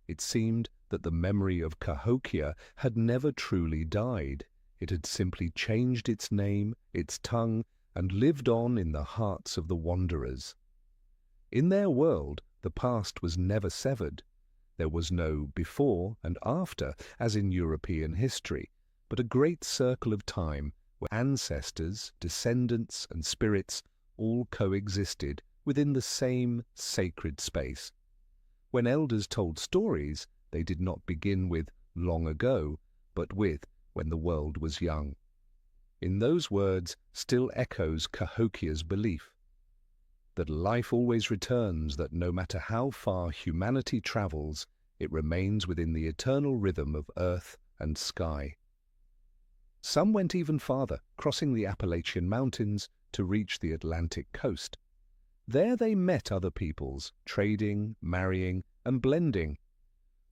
It seemed that the memory of Cahokia had never truly died. It had simply changed its name, its tongue, and lived on in the hearts of the wanderers. In their world, the past was never severed. There was no before and after, as in European history, but a great circle of time where ancestors, descendants, and spirits all coexisted within the same sacred space. When elders told stories, they did not begin with long ago, but with when the world was young. In those words still echoes Cahokia's belief that life always returns, that no matter how far humanity travels, it remains within the eternal rhythm of earth and sky. Some went even farther, crossing the Appalachian Mountains to reach the Atlantic coast. There they met other peoples, trading, marrying, and blending.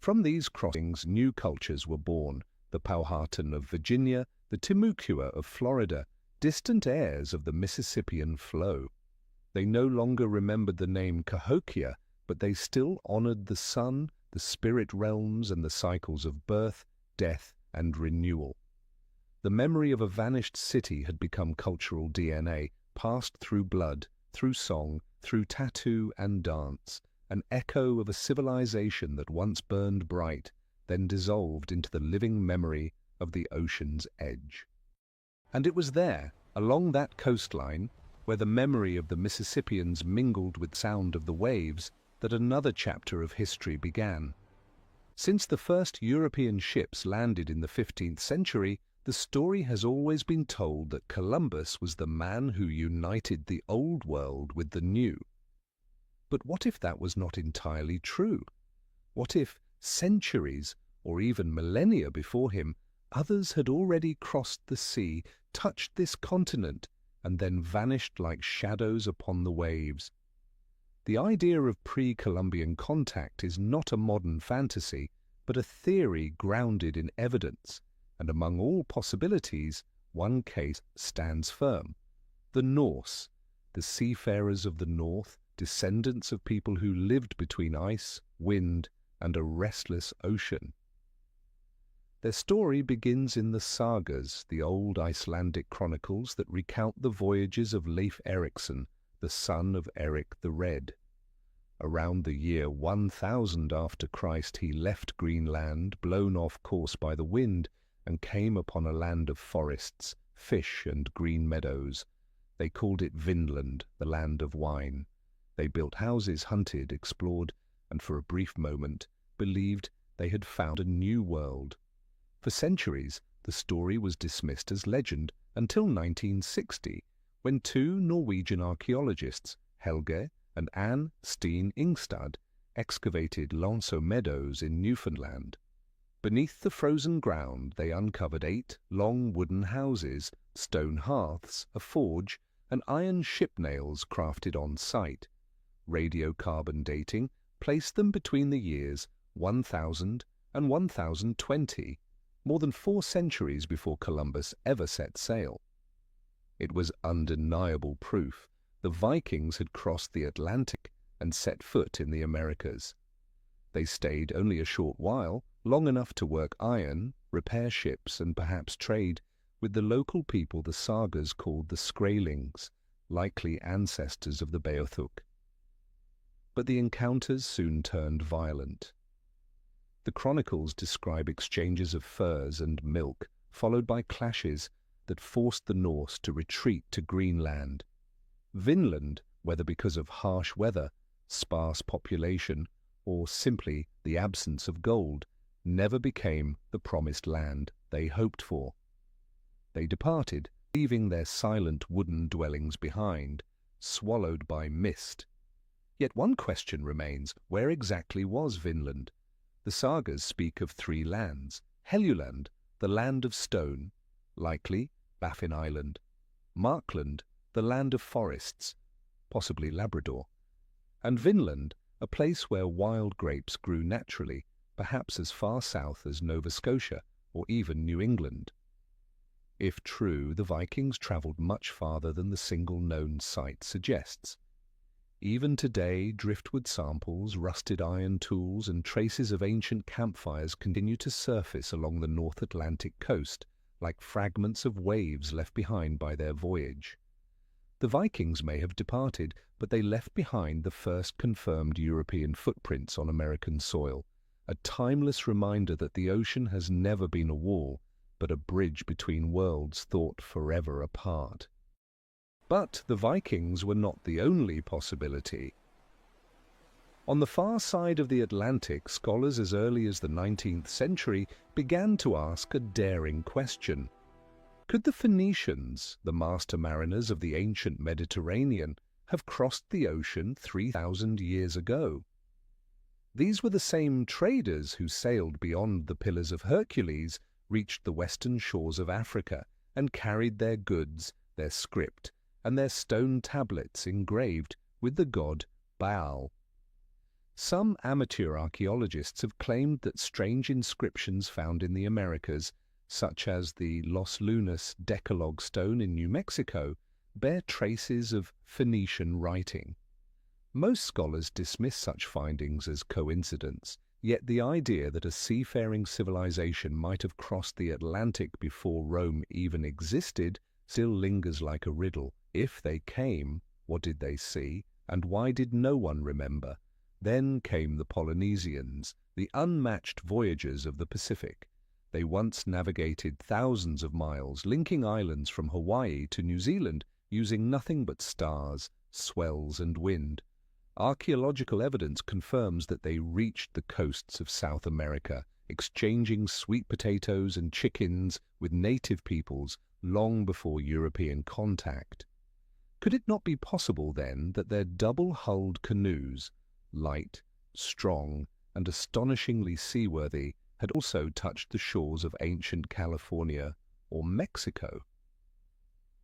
From these crossings, new cultures were born: the Powhatan of Virginia, the Timucua of Florida, distant heirs of the Mississippian flow. They no longer remembered the name Cahokia, but they still honored the sun, the spirit realms, and the cycles of birth, death, and renewal. The memory of a vanished city had become cultural DNA, passed through blood, through song, through tattoo and dance, an echo of a civilization that once burned bright, then dissolved into the living memory of the ocean's edge. And it was there, along that coastline, where the memory of the Mississippians mingled with sound of the waves, that another chapter of history began. Since the first European ships landed in the 15th century, the story has always been told that Columbus was the man who united the Old World with the New. But what if that was not entirely true? What if, centuries or even millennia before him, Others had already crossed the sea, touched this continent, and then vanished like shadows upon the waves. The idea of pre-Columbian contact is not a modern fantasy, but a theory grounded in evidence, and among all possibilities, one case stands firm. The Norse, the seafarers of the north, descendants of people who lived between ice, wind, and a restless ocean. Their story begins in the sagas, the old Icelandic chronicles that recount the voyages of Leif Erikson, the son of Eric the Red. Around the year 1000 after Christ, he left Greenland, blown off course by the wind, and came upon a land of forests, fish, and green meadows. They called it Vinland, the land of wine. They built houses, hunted, explored, and for a brief moment believed they had found a new world. For centuries, the story was dismissed as legend until 1960, when two Norwegian archaeologists, Helge and Anne Steen Ingstad, excavated Lanso Meadows in Newfoundland. Beneath the frozen ground, they uncovered 8 long wooden houses, stone hearths, a forge, and iron ship nails crafted on site. Radiocarbon dating placed them between the years 1000 and 1020, more than 4 centuries before Columbus ever set sail. It was undeniable proof the Vikings had crossed the Atlantic and set foot in the Americas. They stayed only a short while, long enough to work iron, repair ships, and perhaps trade with the local people the sagas called the Skraelings, likely ancestors of the Beothuk. But the encounters soon turned violent. The chronicles describe exchanges of furs and milk, followed by clashes that forced the Norse to retreat to Greenland. Vinland, whether because of harsh weather, sparse population, or simply the absence of gold, never became the promised land they hoped for. They departed, leaving their silent wooden dwellings behind, swallowed by mist. Yet one question remains: where exactly was Vinland? The sagas speak of 3 lands: Helluland, the land of stone, likely Baffin Island; Markland, the land of forests, possibly Labrador; and Vinland, a place where wild grapes grew naturally, perhaps as far south as Nova Scotia or even New England. If true, the Vikings travelled much farther than the single known site suggests. Even today, driftwood samples, rusted iron tools, and traces of ancient campfires continue to surface along the North Atlantic coast, like fragments of waves left behind by their voyage. The Vikings may have departed, but they left behind the first confirmed European footprints on American soil, a timeless reminder that the ocean has never been a wall, but a bridge between worlds thought forever apart. But the Vikings were not the only possibility. On the far side of the Atlantic, scholars as early as the 19th century began to ask a daring question. Could the Phoenicians, the master mariners of the ancient Mediterranean, have crossed the ocean 3,000 years ago? These were the same traders who sailed beyond the Pillars of Hercules, reached the western shores of Africa, and carried their goods, their script, and their stone tablets engraved with the god Baal. Some amateur archaeologists have claimed that strange inscriptions found in the Americas, such as the Los Lunas Decalogue stone in New Mexico, bear traces of Phoenician writing. Most scholars dismiss such findings as coincidence, yet the idea that a seafaring civilization might have crossed the Atlantic before Rome even existed still lingers like a riddle. If they came, what did they see, and why did no one remember? Then came the Polynesians, the unmatched voyagers of the Pacific. They once navigated thousands of miles, linking islands from Hawaii to New Zealand, using nothing but stars, swells, and wind. Archaeological evidence confirms that they reached the coasts of South America, exchanging sweet potatoes and chickens with native peoples long before European contact. Could it not be possible, then, that their double-hulled canoes, light, strong, and astonishingly seaworthy, had also touched the shores of ancient California or Mexico.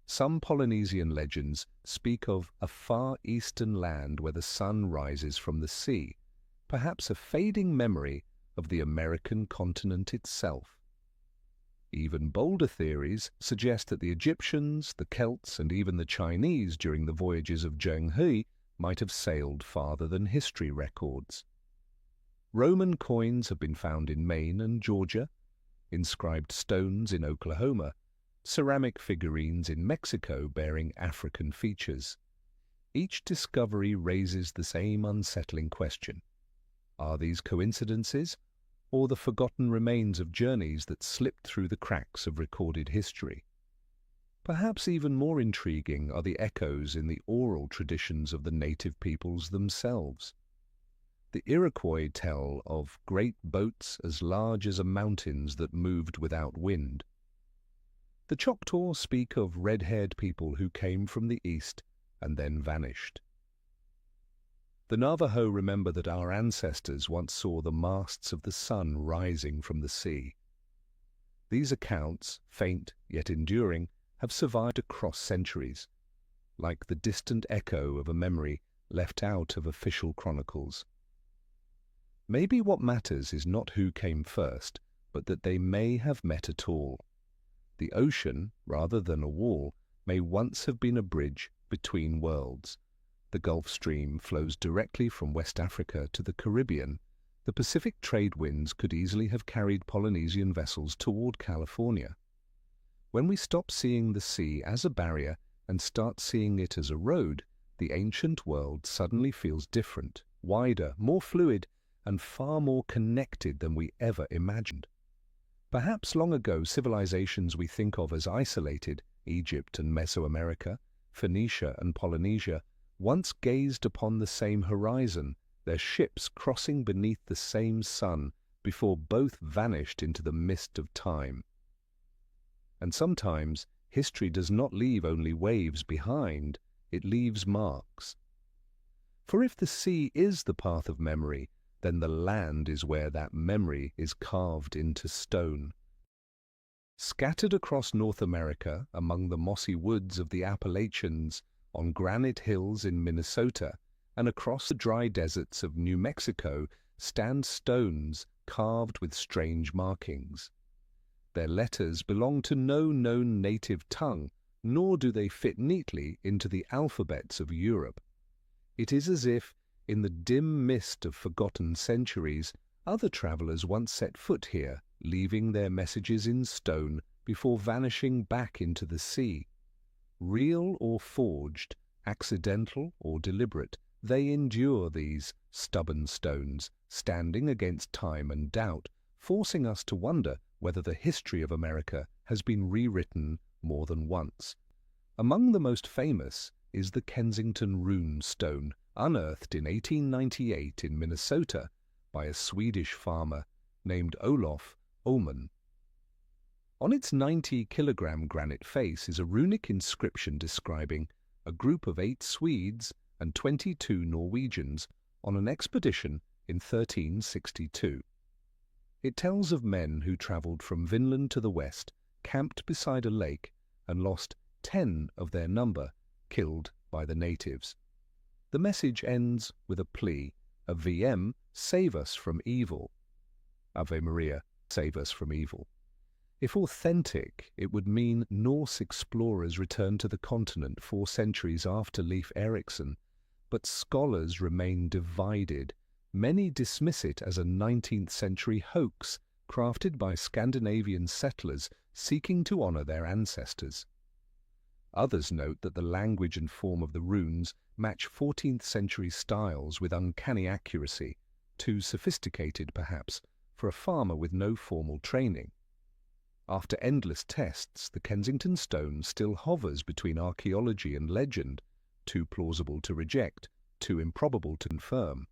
Some Polynesian legends speak of a far eastern land where the sun rises from the sea, perhaps a fading memory of the American continent itself. Even bolder theories suggest that the Egyptians, the Celts, and even the Chinese during the voyages of Zheng He might have sailed farther than history records. Roman coins have been found in Maine and Georgia, inscribed stones in Oklahoma, ceramic figurines in Mexico bearing African features. Each discovery raises the same unsettling question. Are these coincidences, or the forgotten remains of journeys that slipped through the cracks of recorded history? Perhaps even more intriguing are the echoes in the oral traditions of the native peoples themselves. The Iroquois tell of great boats as large as mountains that moved without wind. The Choctaw speak of red-haired people who came from the east and then vanished. The Navajo remember that our ancestors once saw the masts of the sun rising from the sea. These accounts, faint yet enduring, have survived across centuries, like the distant echo of a memory left out of official chronicles. Maybe what matters is not who came first, but that they may have met at all. The ocean, rather than a wall, may once have been a bridge between worlds. The Gulf Stream flows directly from West Africa to the Caribbean. The Pacific trade winds could easily have carried Polynesian vessels toward California. When we stop seeing the sea as a barrier and start seeing it as a road, the ancient world suddenly feels different, wider, more fluid, and far more connected than we ever imagined. Perhaps long ago civilizations we think of as isolated, Egypt and Mesoamerica, Phoenicia and Polynesia, once gazed upon the same horizon, their ships crossing beneath the same sun before both vanished into the mist of time. And sometimes history does not leave only waves behind, it leaves marks. For if the sea is the path of memory, then the land is where that memory is carved into stone. Scattered across North America, among the mossy woods of the Appalachians, on granite hills in Minnesota, and across the dry deserts of New Mexico, stand stones carved with strange markings. Their letters belong to no known native tongue, nor do they fit neatly into the alphabets of Europe. It is as if, in the dim mist of forgotten centuries, other travelers once set foot here, leaving their messages in stone before vanishing back into the sea. Real or forged, accidental or deliberate, they endure these stubborn stones, standing against time and doubt, forcing us to wonder whether the history of America has been rewritten more than once. Among the most famous is the Kensington Rune Stone, unearthed in 1898 in Minnesota by a Swedish farmer named Olof Oman. On its 90-kilogram granite face is a runic inscription describing a group of 8 Swedes and 22 Norwegians on an expedition in 1362. It tells of men who travelled from Vinland to the west, camped beside a lake, and lost 10 of their number, killed by the natives. The message ends with a plea, a VM, save us from evil. Ave Maria, save us from evil. If authentic, it would mean Norse explorers returned to the continent 4 centuries after Leif Erikson, but scholars remain divided. Many dismiss it as a 19th century hoax crafted by Scandinavian settlers seeking to honor their ancestors. Others note that the language and form of the runes match 14th century styles with uncanny accuracy, too sophisticated perhaps for a farmer with no formal training. After endless tests, the Kensington Stone still hovers between archaeology and legend, too plausible to reject, too improbable to confirm.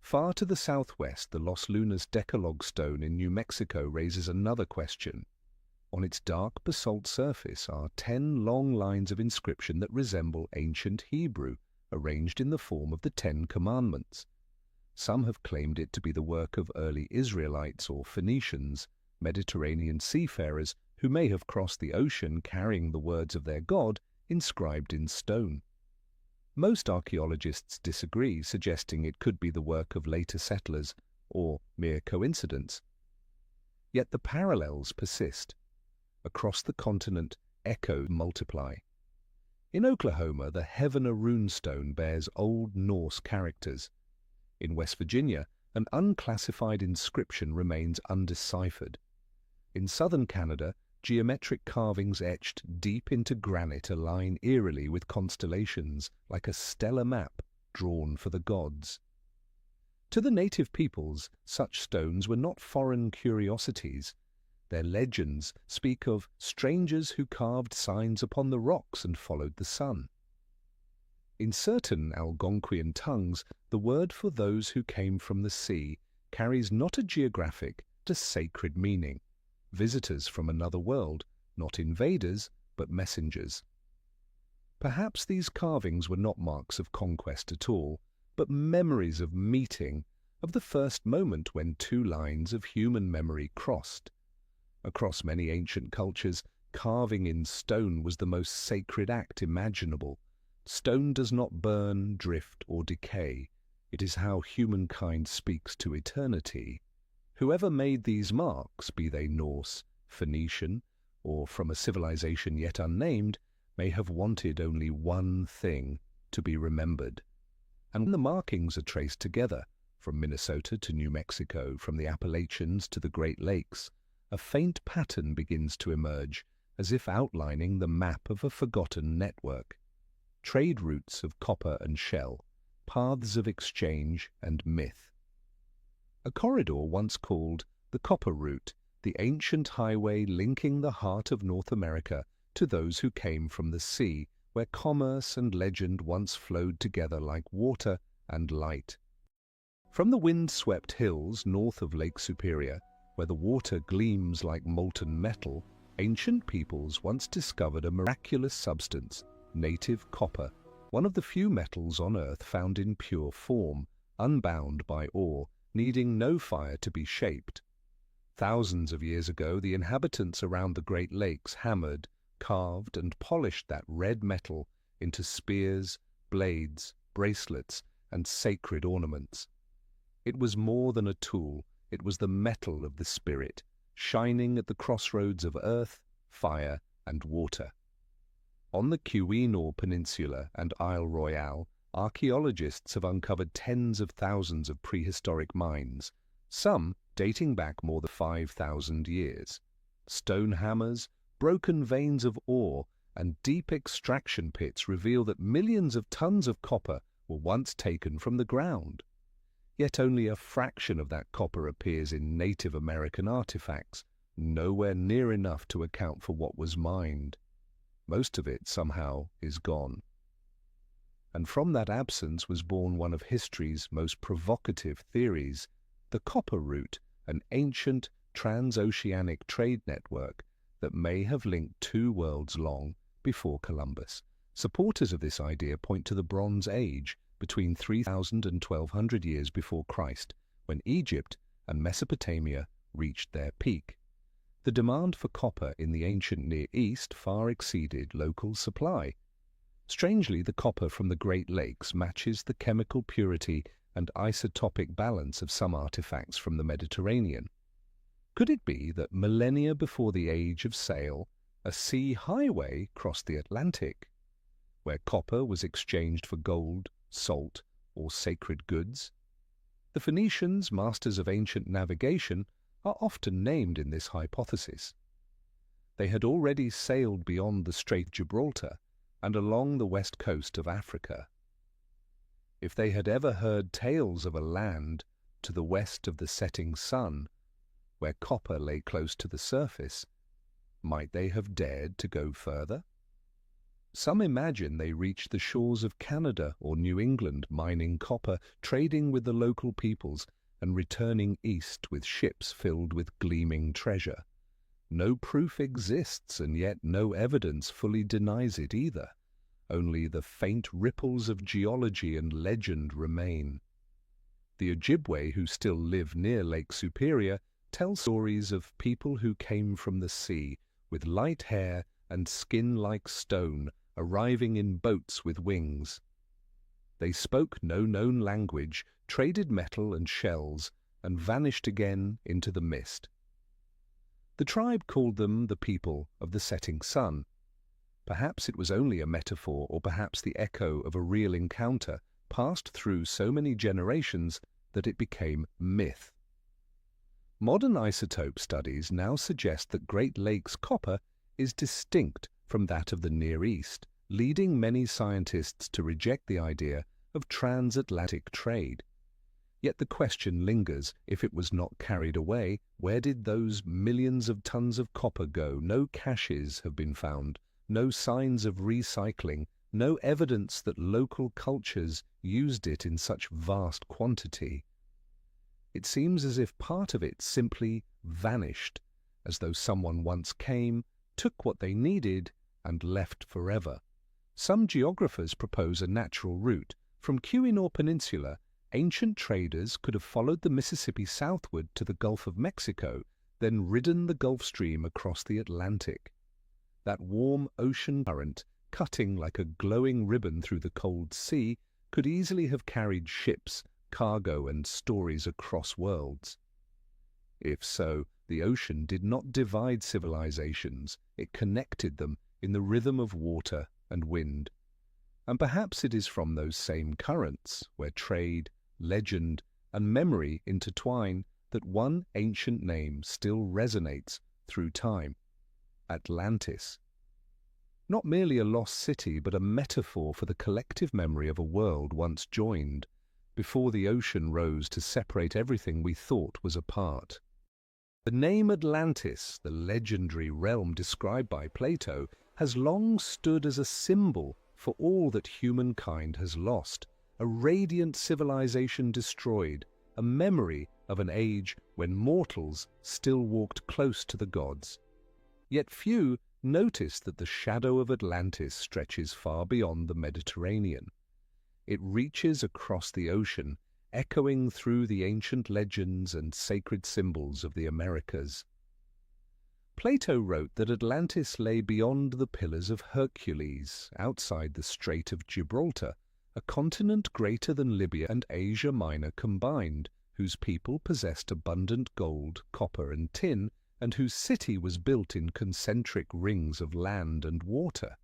Far to the southwest, the Los Lunas Decalogue Stone in New Mexico raises another question. On its dark basalt surface are 10 long lines of inscription that resemble ancient Hebrew, arranged in the form of the 10 Commandments. Some have claimed it to be the work of early Israelites or Phoenicians, Mediterranean seafarers who may have crossed the ocean carrying the words of their god inscribed in stone. Most archaeologists disagree, suggesting it could be the work of later settlers or mere coincidence. Yet the parallels persist. Across the continent, echoes multiply. In Oklahoma, the Heavener runestone bears Old Norse characters. In West Virginia, an unclassified inscription remains undeciphered. In southern Canada, geometric carvings etched deep into granite align eerily with constellations, like a stellar map drawn for the gods. To the native peoples, such stones were not foreign curiosities. Their legends speak of strangers who carved signs upon the rocks and followed the sun. In certain Algonquian tongues, the word for those who came from the sea carries not a geographic, but a sacred meaning. Visitors from another world, not invaders, but messengers. Perhaps these carvings were not marks of conquest at all, but memories of meeting, of the first moment when two lines of human memory crossed. Across many ancient cultures, carving in stone was the most sacred act imaginable. Stone does not burn, drift, or decay. It is how humankind speaks to eternity. Whoever made these marks, be they Norse, Phoenician, or from a civilization yet unnamed, may have wanted only one thing: to be remembered. And when the markings are traced together, from Minnesota to New Mexico, from the Appalachians to the Great Lakes, a faint pattern begins to emerge, as if outlining the map of a forgotten network. Trade routes of copper and shell, paths of exchange and myth. A corridor once called the Copper Route, the ancient highway linking the heart of North America to those who came from the sea, where commerce and legend once flowed together like water and light. From the wind-swept hills north of Lake Superior, where the water gleams like molten metal, ancient peoples once discovered a miraculous substance, native copper, one of the few metals on Earth found in pure form, unbound by ore, needing no fire to be shaped. Thousands of years ago, the inhabitants around the Great Lakes hammered, carved, and polished that red metal into spears, blades, bracelets, and sacred ornaments. It was more than a tool, it was the metal of the spirit, shining at the crossroads of earth, fire, and water. On the Keweenaw Peninsula and Isle Royale, archaeologists have uncovered tens of thousands of prehistoric mines, some dating back more than 5,000 years. Stone hammers, broken veins of ore, and deep extraction pits reveal that millions of tons of copper were once taken from the ground. Yet only a fraction of that copper appears in Native American artifacts, nowhere near enough to account for what was mined. Most of it somehow is gone. And from that absence was born one of history's most provocative theories, the Copper Route, an ancient transoceanic trade network that may have linked two worlds long before Columbus. Supporters of this idea point to the Bronze Age, between 3,000 and 1,200 years before Christ, when Egypt and Mesopotamia reached their peak. The demand for copper in the ancient Near East far exceeded local supply. Strangely, the copper from the Great Lakes matches the chemical purity and isotopic balance of some artifacts from the Mediterranean. Could it be that millennia before the age of sail, a sea highway crossed the Atlantic, where copper was exchanged for gold, salt, or sacred goods? The Phoenicians, masters of ancient navigation, are often named in this hypothesis. They had already sailed beyond the Strait of Gibraltar and along the west coast of Africa. If they had ever heard tales of a land to the west of the setting sun, where copper lay close to the surface, might they have dared to go further? Some imagine they reached the shores of Canada or New England mining copper, trading with the local peoples, and returning east with ships filled with gleaming treasure. No proof exists, and yet no evidence fully denies it either. Only the faint ripples of geology and legend remain. The Ojibwe, who still live near Lake Superior, tell stories of people who came from the sea, with light hair and skin like stone, arriving in boats with wings. They spoke no known language, traded metal and shells, and vanished again into the mist. The tribe called them the people of the setting sun. Perhaps it was only a metaphor, or perhaps the echo of a real encounter passed through so many generations that it became myth. Modern isotope studies now suggest that Great Lakes copper is distinct from that of the Near East, leading many scientists to reject the idea of transatlantic trade. Yet the question lingers: if it was not carried away, where did those millions of tons of copper go? No caches have been found, no signs of recycling, no evidence that local cultures used it in such vast quantity. It seems as if part of it simply vanished, as though someone once came, took what they needed, and left forever. Some geographers propose a natural route. From Keweenaw Peninsula, ancient traders could have followed the Mississippi southward to the Gulf of Mexico, then ridden the Gulf Stream across the Atlantic. That warm ocean current, cutting like a glowing ribbon through the cold sea, could easily have carried ships, cargo, and stories across worlds. If so, the ocean did not divide civilizations, it connected them in the rhythm of water and wind. And perhaps it is from those same currents, where trade, legend, and memory intertwine, that one ancient name still resonates through time: Atlantis. Not merely a lost city, but a metaphor for the collective memory of a world once joined, before the ocean rose to separate everything we thought was apart. The name Atlantis, the legendary realm described by Plato, has long stood as a symbol for all that humankind has lost, a radiant civilization destroyed, a memory of an age when mortals still walked close to the gods. Yet few notice that the shadow of Atlantis stretches far beyond the Mediterranean. It reaches across the ocean, echoing through the ancient legends and sacred symbols of the Americas. Plato wrote that Atlantis lay beyond the Pillars of Hercules, outside the Strait of Gibraltar, a continent greater than Libya and Asia Minor combined, whose people possessed abundant gold, copper, and tin, and whose city was built in concentric rings of land and water.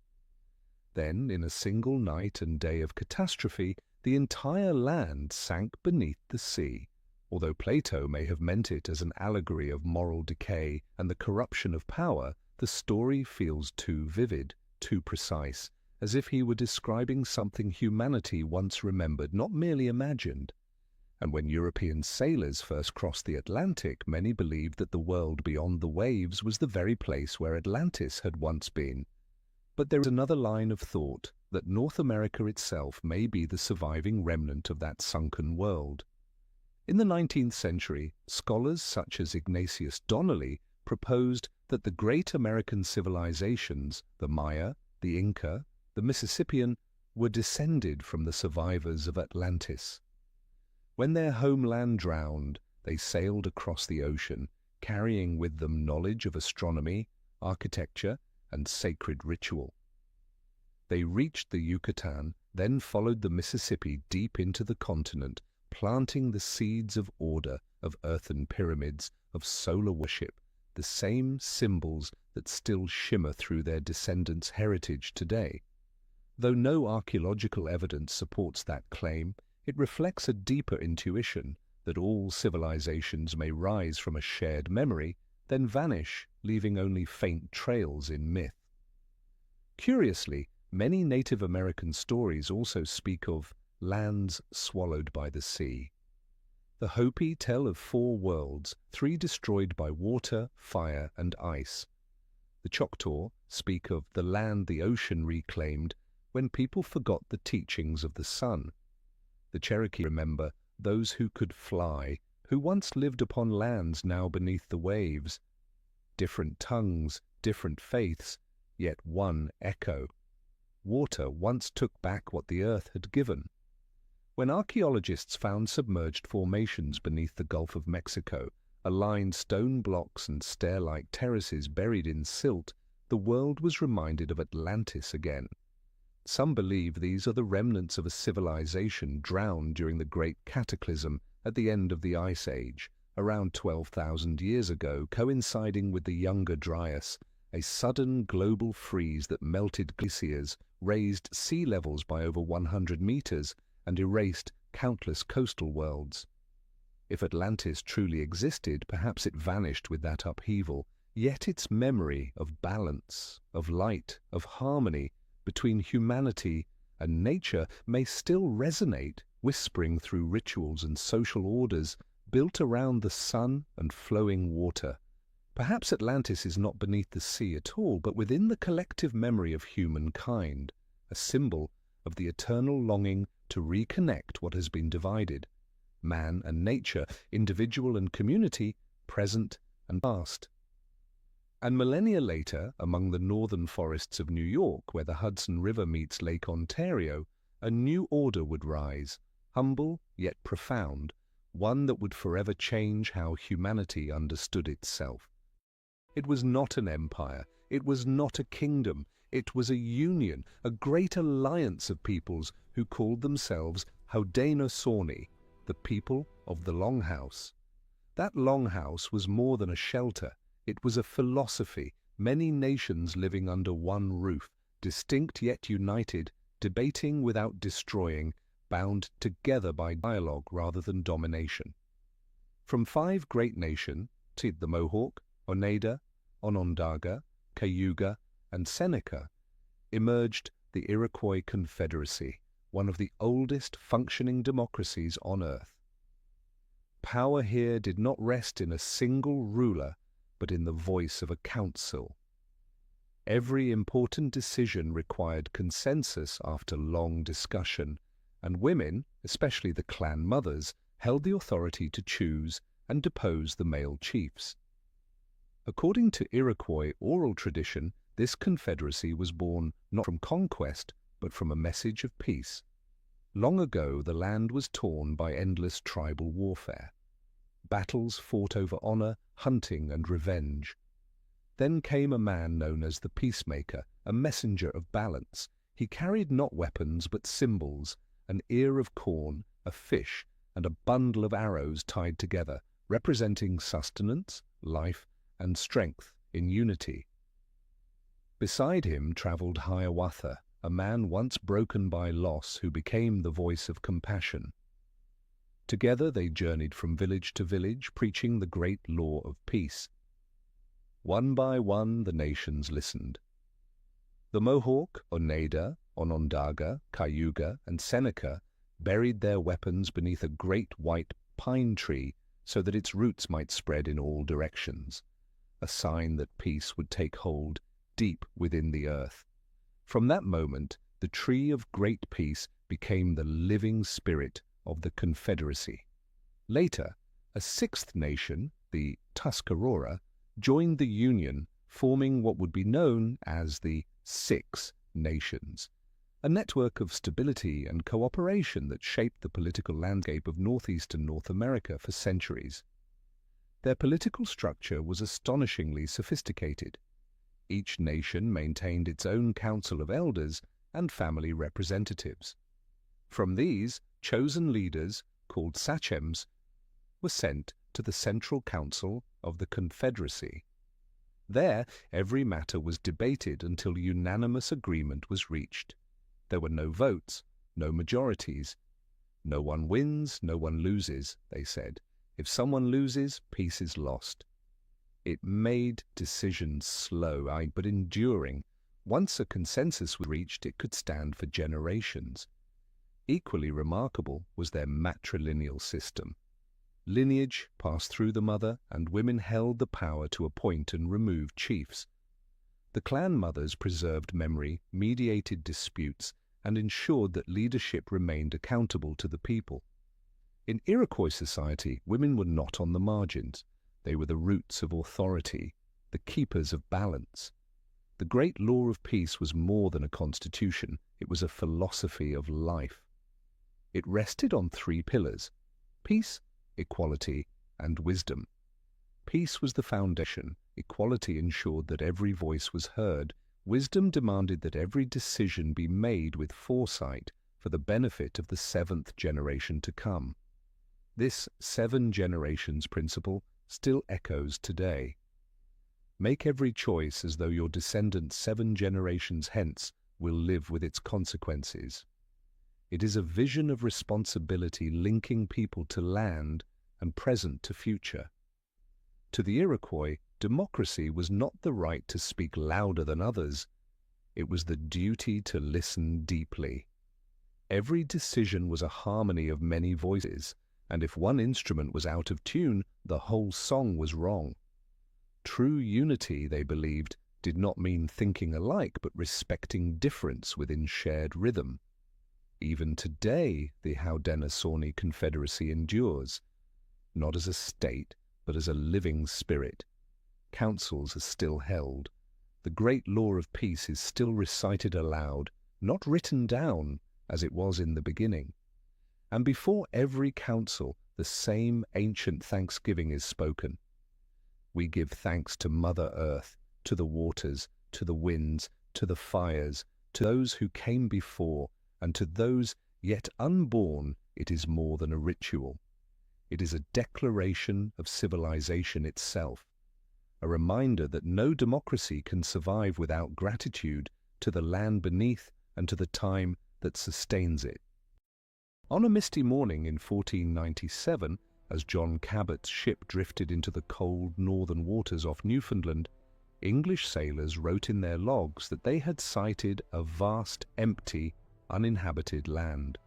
Then, in a single night and day of catastrophe, the entire land sank beneath the sea. Although Plato may have meant it as an allegory of moral decay and the corruption of power, the story feels too vivid, too precise, as if he were describing something humanity once remembered, not merely imagined. And when European sailors first crossed the Atlantic, many believed that the world beyond the waves was the very place where Atlantis had once been. But there is another line of thought, that North America itself may be the surviving remnant of that sunken world. In the 19th century, scholars such as Ignatius Donnelly proposed that the great American civilizations, the Maya, the Inca, the Mississippian, were descended from the survivors of Atlantis. When their homeland drowned, they sailed across the ocean, carrying with them knowledge of astronomy, architecture, and sacred ritual. They reached the Yucatan, then followed the Mississippi deep into the continent, planting the seeds of order, of earthen pyramids, of solar worship, the same symbols that still shimmer through their descendants' heritage today. Though no archaeological evidence supports that claim, it reflects a deeper intuition that all civilizations may rise from a shared memory, then vanish, leaving only faint trails in myth. Curiously, many Native American stories also speak of lands swallowed by the sea. The Hopi tell of 4 worlds, 3 destroyed by water, fire, and ice. The Choctaw speak of the land the ocean reclaimed when people forgot the teachings of the sun. The Cherokee remember those who could fly, who once lived upon lands now beneath the waves. Different tongues, different faiths, yet one echo. Water once took back what the earth had given. When archaeologists found submerged formations beneath the Gulf of Mexico, aligned stone blocks and stair-like terraces buried in silt, the world was reminded of Atlantis again. Some believe these are the remnants of a civilization drowned during the Great Cataclysm at the end of the Ice Age, around 12,000 years ago, coinciding with the Younger Dryas, a sudden global freeze that melted glaciers, raised sea levels by over 100 meters, and erased countless coastal worlds. If Atlantis truly existed, perhaps it vanished with that upheaval, yet its memory of balance, of light, of harmony between humanity and nature may still resonate, whispering through rituals and social orders built around the sun and flowing water. Perhaps Atlantis is not beneath the sea at all, but within the collective memory of humankind, a symbol of the eternal longing to reconnect what has been divided. Man and nature, individual and community, present and past. And millennia later, among the northern forests of New York, where the Hudson River meets Lake Ontario, a new order would rise, humble yet profound, one that would forever change how humanity understood itself. It was not an empire, it was not a kingdom, it was a union, a great alliance of peoples who called themselves Haudenosaunee, the people of the Longhouse. That Longhouse was more than a shelter, it was a philosophy, many nations living under one roof, distinct yet united, debating without destroying, bound together by dialogue rather than domination. From 5 great nations, the Mohawk, Oneida, Onondaga, Cayuga, and Seneca, emerged the Iroquois Confederacy, one of the oldest functioning democracies on Earth. Power here did not rest in a single ruler, but in the voice of a council. Every important decision required consensus after long discussion, and women, especially the clan mothers, held the authority to choose and depose the male chiefs. According to Iroquois oral tradition, this confederacy was born not from conquest, but from a message of peace. Long ago, the land was torn by endless tribal warfare. Battles fought over honor, hunting, and revenge. Then came a man known as the peacemaker, a messenger of balance. He carried not weapons but symbols, an ear of corn, a fish, and a bundle of arrows tied together, representing sustenance, life, and strength in unity. Beside him traveled Hiawatha, a man once broken by loss who became the voice of compassion. Together they journeyed from village to village, preaching the great law of peace. One by one the nations listened. The Mohawk, Oneida, Onondaga, Cayuga, and Seneca buried their weapons beneath a great white pine tree so that its roots might spread in all directions, a sign that peace would take hold deep within the earth. From that moment, the tree of great peace became the living spirit of the Confederacy. Later, a 6th nation, the Tuscarora, joined the Union, forming what would be known as the 6 Nations, a network of stability and cooperation that shaped the political landscape of northeastern North America for centuries. Their political structure was astonishingly sophisticated. Each nation maintained its own council of elders and family representatives. From these, chosen leaders, called sachems, were sent to the Central Council of the Confederacy. There, every matter was debated until unanimous agreement was reached. There were no votes, no majorities. No one wins, no one loses, they said. If someone loses, peace is lost. It made decisions slow, but enduring. Once a consensus was reached, it could stand for generations. Equally remarkable was their matrilineal system. Lineage passed through the mother, and women held the power to appoint and remove chiefs. The clan mothers preserved memory, mediated disputes, and ensured that leadership remained accountable to the people. In Iroquois society, women were not on the margins. They were the roots of authority, the keepers of balance. The great law of peace was more than a constitution, it was a philosophy of life. It rested on three pillars: peace, equality, and wisdom. Peace was the foundation, equality ensured that every voice was heard, wisdom demanded that every decision be made with foresight for the benefit of the seventh generation to come. This 7 generations principle still echoes today. Make every choice as though your descendants 7 generations hence will live with its consequences. It is a vision of responsibility linking people to land and present to future. To the Iroquois, democracy was not the right to speak louder than others. It was the duty to listen deeply. Every decision was a harmony of many voices, and if one instrument was out of tune, the whole song was wrong. True unity, they believed, did not mean thinking alike, but respecting difference within shared rhythm. Even today, the Haudenosaunee Confederacy endures, not as a state, but as a living spirit. Councils are still held. The great law of peace is still recited aloud, not written down, as it was in the beginning. And before every council, the same ancient thanksgiving is spoken. We give thanks to Mother Earth, to the waters, to the winds, to the fires, to those who came before, and to those yet unborn. It is more than a ritual. It is a declaration of civilization itself, a reminder that no democracy can survive without gratitude to the land beneath and to the time that sustains it. On a misty morning in 1497, as John Cabot's ship drifted into the cold northern waters off Newfoundland, English sailors wrote in their logs that they had sighted a vast, empty, uninhabited land.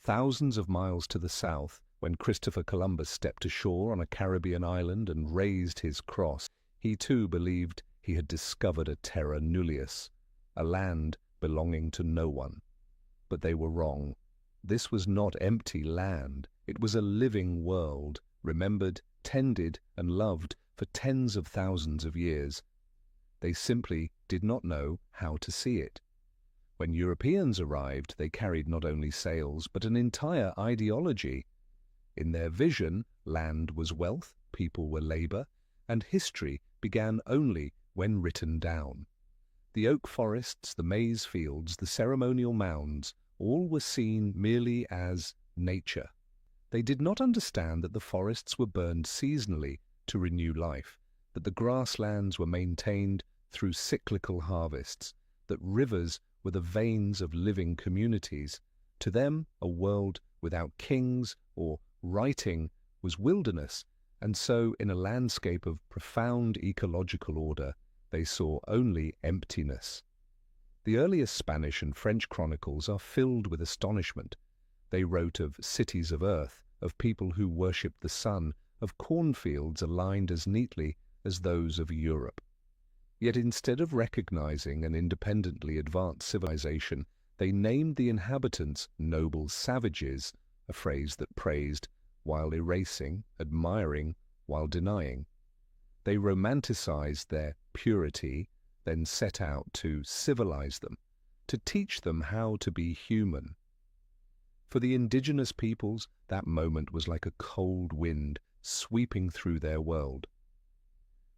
Thousands of miles to the south, when Christopher Columbus stepped ashore on a Caribbean island and raised his cross, he too believed he had discovered a terra nullius, a land belonging to no one. But they were wrong. This was not empty land. It was a living world, remembered, tended, and loved for tens of thousands of years. They simply did not know how to see it. When Europeans arrived, they carried not only sails, but an entire ideology. In their vision, land was wealth, people were labor, and history began only when written down. The oak forests, the maize fields, the ceremonial mounds, all were seen merely as nature. They did not understand that the forests were burned seasonally to renew life, that the grasslands were maintained through cyclical harvests, that rivers were the veins of living communities. To them, a world without kings or writing was wilderness, and so in a landscape of profound ecological order, they saw only emptiness. The earliest Spanish and French chronicles are filled with astonishment. They wrote of cities of earth, of people who worshipped the sun, of cornfields aligned as neatly as those of Europe. Yet instead of recognizing an independently advanced civilization, they named the inhabitants noble savages, a phrase that praised while erasing, admiring while denying. They romanticized their purity, then set out to civilize them, to teach them how to be human. For the indigenous peoples, that moment was like a cold wind sweeping through their world.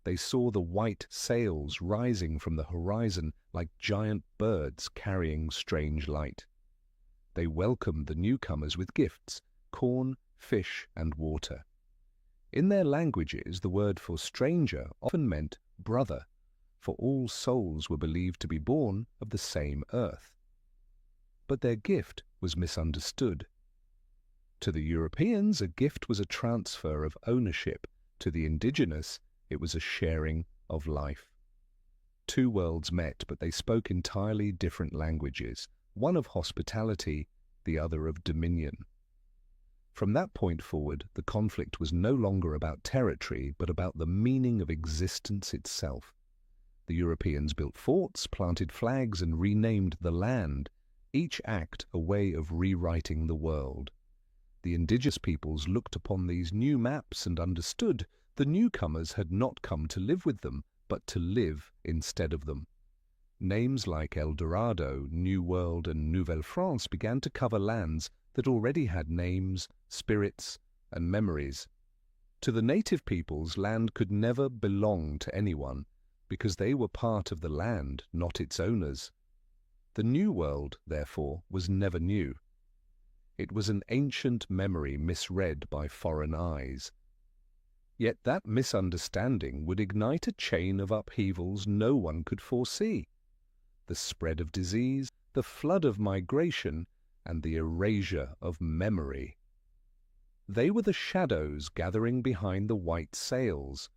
They saw the white sails rising from the horizon like giant birds carrying strange light. They welcomed the newcomers with gifts, corn, fish, and water. In their languages, the word for stranger often meant brother, for all souls were believed to be born of the same earth. But their gift was misunderstood. To the Europeans, a gift was a transfer of ownership. To the indigenous, it was a sharing of life. Two worlds met, but they spoke entirely different languages, one of hospitality, the other of dominion. From that point forward, the conflict was no longer about territory, but about the meaning of existence itself. The Europeans built forts, planted flags, and renamed the land, each act a way of rewriting the world. The indigenous peoples looked upon these new maps and understood the newcomers had not come to live with them, but to live instead of them. Names like El Dorado, New World, and Nouvelle France began to cover lands that already had names, spirits, and memories. To the native peoples, land could never belong to anyone, because they were part of the land, not its owners. The New World, therefore, was never new. It was an ancient memory misread by foreign eyes. Yet that misunderstanding would ignite a chain of upheavals no one could foresee: the spread of disease, the flood of migration, and the erasure of memory. They were the shadows gathering behind the white sails,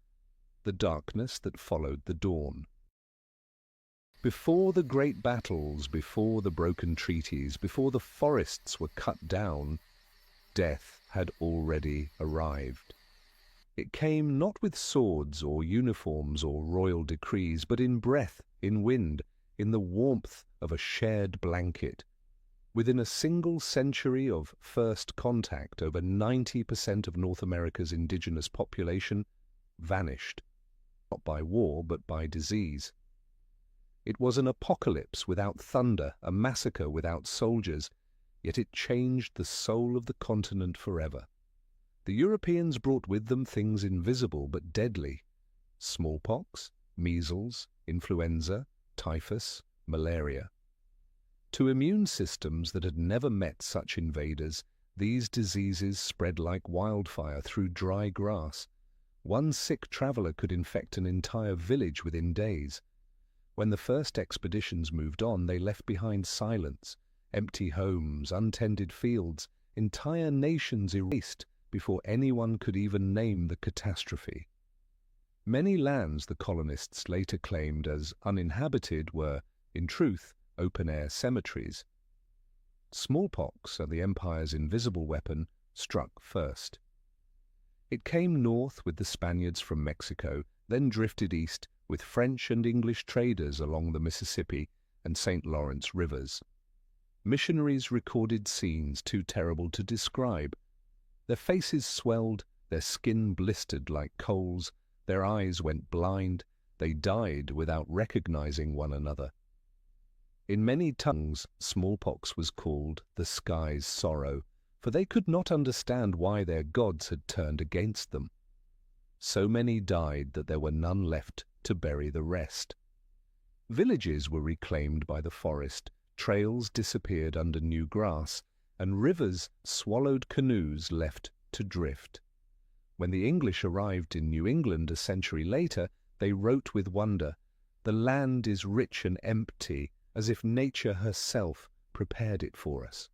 the darkness that followed the dawn. Before the great battles, before the broken treaties, before the forests were cut down, death had already arrived. It came not with swords or uniforms or royal decrees, but in breath, in wind, in the warmth of a shared blanket. Within a single century of first contact, over 90% of North America's indigenous population vanished, not by war, but by disease. It was an apocalypse without thunder, a massacre without soldiers, yet it changed the soul of the continent forever. The Europeans brought with them things invisible but deadly: smallpox, measles, influenza, typhus, malaria. To immune systems that had never met such invaders, these diseases spread like wildfire through dry grass. One sick traveler could infect an entire village within days. When the first expeditions moved on, they left behind silence, empty homes, untended fields, entire nations erased before anyone could even name the catastrophe. Many lands the colonists later claimed as uninhabited were, in truth, open-air cemeteries. Smallpox, and the empire's invisible weapon, struck first. It came north with the Spaniards from Mexico, then drifted east with French and English traders along the Mississippi and St. Lawrence rivers. Missionaries recorded scenes too terrible to describe. Their faces swelled, their skin blistered like coals, their eyes went blind, they died without recognizing one another. In many tongues, smallpox was called the sky's sorrow, for they could not understand why their gods had turned against them. So many died that there were none left to bury the rest. Villages were reclaimed by the forest, trails disappeared under new grass, and rivers swallowed canoes left to drift. When the English arrived in New England a century later, they wrote with wonder, "The land is rich and empty, as if nature herself prepared it for us."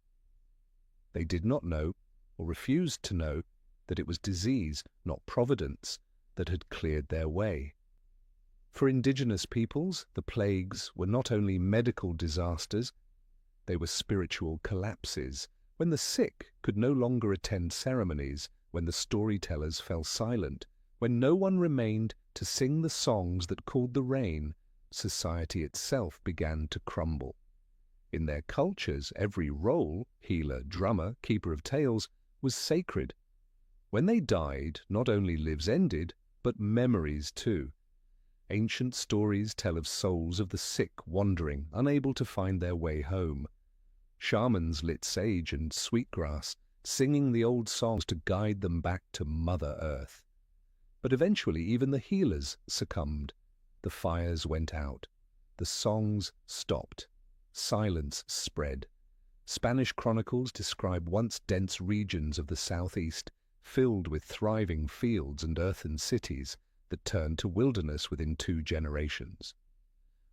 They did not know, or refused to know, that it was disease, not providence, that had cleared their way. For indigenous peoples, the plagues were not only medical disasters, they were spiritual collapses, when the sick could no longer attend ceremonies, when the storytellers fell silent, when no one remained to sing the songs that called the rain, society itself began to crumble. In their cultures, every role, healer, drummer, keeper of tales, was sacred. When they died, not only lives ended, but memories too. Ancient stories tell of souls of the sick wandering, unable to find their way home. Shamans lit sage and sweetgrass, singing the old songs to guide them back to Mother Earth. But eventually even the healers succumbed. The fires went out. The songs stopped. Silence spread. Spanish chronicles describe once dense regions of the southeast, filled with thriving fields and earthen cities that turned to wilderness within 2 generations.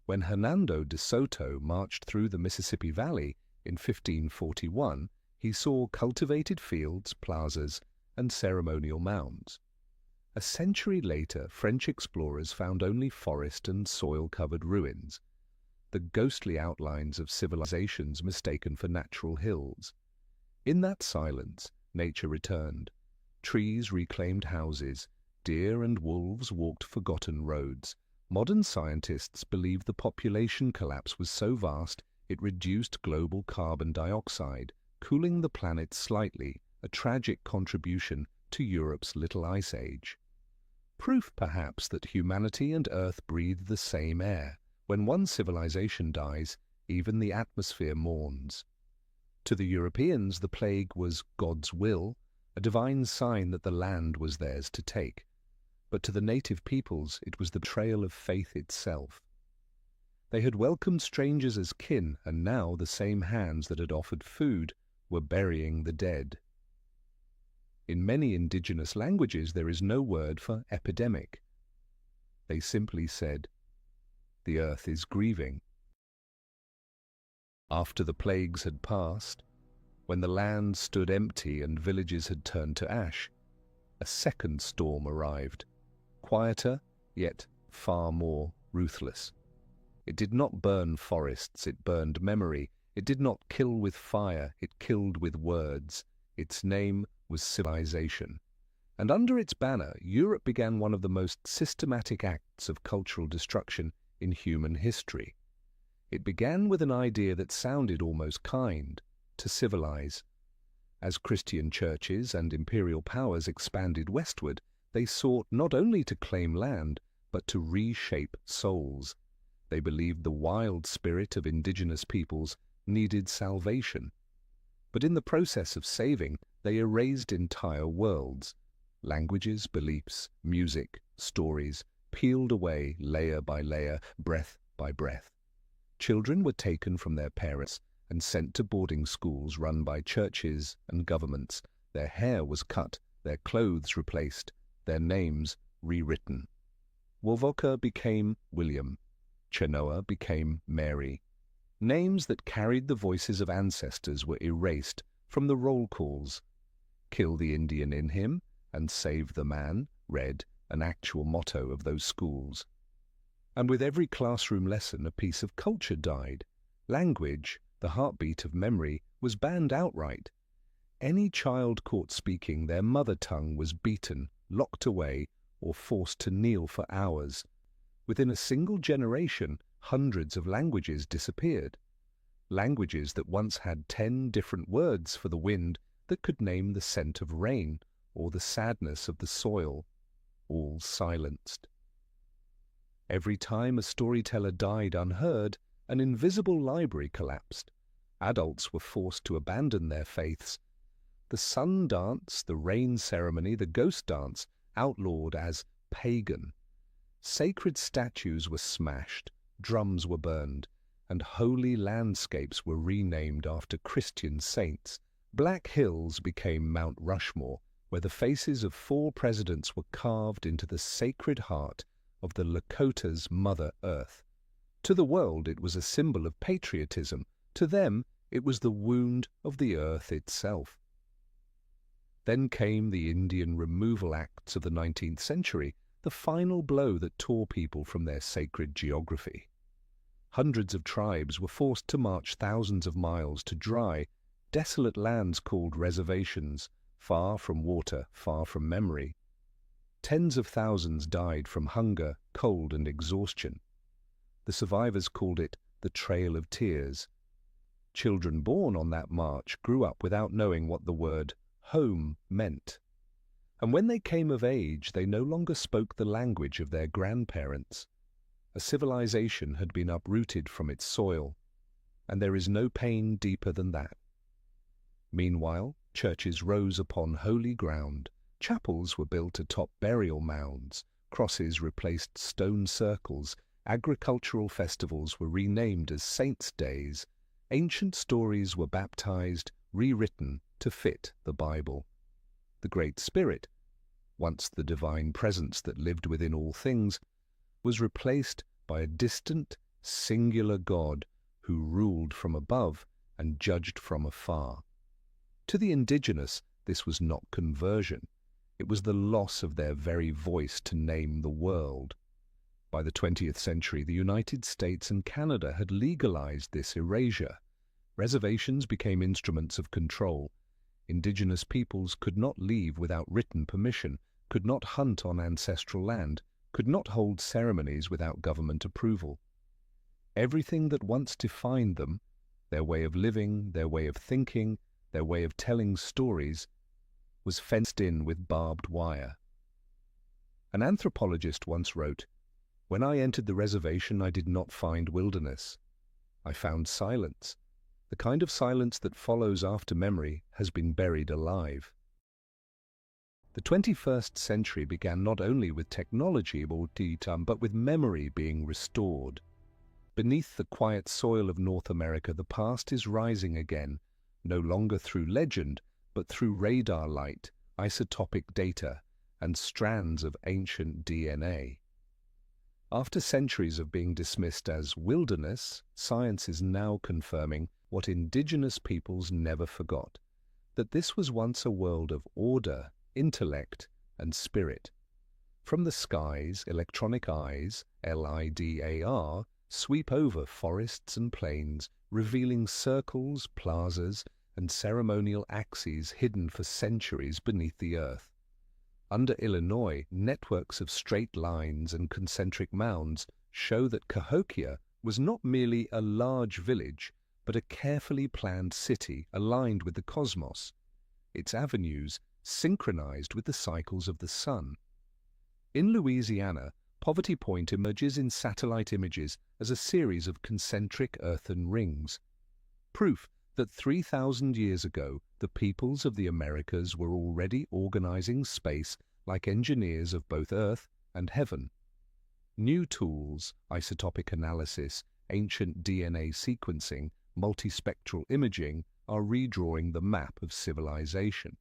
When Hernando de Soto marched through the Mississippi Valley in 1541, he saw cultivated fields, plazas, and ceremonial mounds. A century later, French explorers found only forest and soil-covered ruins, the ghostly outlines of civilizations mistaken for natural hills. In that silence, nature returned. Trees reclaimed houses, deer and wolves walked forgotten roads. Modern scientists believe the population collapse was so vast it reduced global carbon dioxide, cooling the planet slightly, a tragic contribution to Europe's Little Ice Age. Proof, perhaps, that humanity and Earth breathe the same air. When one civilization dies, even the atmosphere mourns. To the Europeans, the plague was God's will, a divine sign that the land was theirs to take. But to the native peoples, it was the betrayal of faith itself. They had welcomed strangers as kin, and now the same hands that had offered food were burying the dead. In many indigenous languages, there is no word for epidemic. They simply said, "The earth is grieving." After the plagues had passed, when the land stood empty and villages had turned to ash, a second storm arrived, quieter, yet far more ruthless. It did not burn forests, it burned memory. It did not kill with fire, it killed with words. Its name was civilization. And under its banner, Europe began one of the most systematic acts of cultural destruction in human history. It began with an idea that sounded almost kind: to civilize. As Christian churches and imperial powers expanded westward, they sought not only to claim land, but to reshape souls. They believed the wild spirit of indigenous peoples needed salvation. But in the process of saving, they erased entire worlds. Languages, beliefs, music, stories, peeled away layer by layer, breath by breath. Children were taken from their parents and sent to boarding schools run by churches and governments. Their hair was cut, their clothes replaced, their names rewritten. Wovoka became William. Chenoa became Mary. Names that carried the voices of ancestors were erased from the roll calls. "Kill the Indian in him and save the man," read an actual motto of those schools. And with every classroom lesson, a piece of culture died. Language, the heartbeat of memory, was banned outright. Any child caught speaking their mother tongue was beaten, locked away, or forced to kneel for hours. Within a single generation, hundreds of languages disappeared. Languages that once had 10 different words for the wind that could name the scent of rain or the sadness of the soil, all silenced. Every time a storyteller died unheard, an invisible library collapsed. Adults were forced to abandon their faiths. The sun dance, the rain ceremony, the ghost dance, outlawed as pagan. Sacred statues were smashed, drums were burned, and holy landscapes were renamed after Christian saints. Black Hills became Mount Rushmore, where the faces of 4 presidents were carved into the sacred heart of the Lakota's Mother Earth. To the world, it was a symbol of patriotism. To them, it was the wound of the earth itself. Then came the Indian removal acts of the 19th century, the final blow that tore people from their sacred geography. Hundreds of tribes were forced to march thousands of miles to dry, desolate lands called reservations, far from water, far from memory. Tens of thousands died from hunger, cold, and exhaustion. The survivors called it the Trail of Tears. Children born on that march grew up without knowing what the word home meant. And when they came of age, they no longer spoke the language of their grandparents. A civilization had been uprooted from its soil, and there is no pain deeper than that. Meanwhile, churches rose upon holy ground, chapels were built atop burial mounds, crosses replaced stone circles, agricultural festivals were renamed as saints' days, ancient stories were baptized, rewritten to fit the Bible. The Great Spirit, once the divine presence that lived within all things, was replaced by a distant, singular God who ruled from above and judged from afar. To the indigenous, this was not conversion. It was the loss of their very voice to name the world. By the 20th century, the United States and Canada had legalized this erasure. Reservations became instruments of control. Indigenous peoples could not leave without written permission, could not hunt on ancestral land, could not hold ceremonies without government approval. Everything that once defined them, their way of living, their way of thinking, their way of telling stories, was fenced in with barbed wire. An anthropologist once wrote, "When I entered the reservation, I did not find wilderness. I found silence. The kind of silence that follows after memory has been buried alive. The 21st century began not only with technology, but with memory being restored. Beneath the quiet soil of North America, the past is rising again, no longer through legend, but through radar light, isotopic data, and strands of ancient DNA. After centuries of being dismissed as wilderness, science is now confirming what indigenous peoples never forgot, that this was once a world of order, intellect, and spirit. From the skies, electronic eyes, LIDAR, sweep over forests and plains, revealing circles, plazas, and ceremonial axes hidden for centuries beneath the earth. Under Illinois, networks of straight lines and concentric mounds show that Cahokia was not merely a large village, but a carefully planned city aligned with the cosmos, its avenues synchronized with the cycles of the sun. In Louisiana, Poverty Point emerges in satellite images as a series of concentric earthen rings, proof that 3,000 years ago the peoples of the Americas were already organizing space like engineers of both earth and heaven. New tools, isotopic analysis, ancient DNA sequencing, multispectral imaging, are redrawing the map of civilization.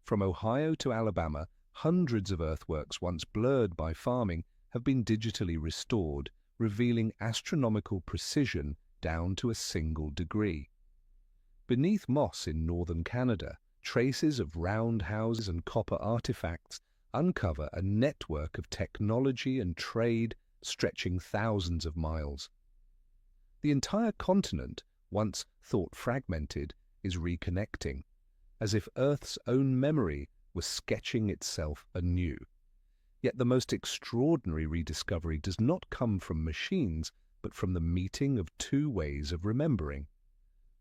From Ohio to Alabama, hundreds of earthworks once blurred by farming have been digitally restored, revealing astronomical precision down to a single degree. Beneath moss in northern Canada, traces of round houses and copper artifacts uncover a network of technology and trade stretching thousands of miles. The entire continent, once thought fragmented, is reconnecting, as if Earth's own memory was sketching itself anew. Yet the most extraordinary rediscovery does not come from machines, but from the meeting of two ways of remembering.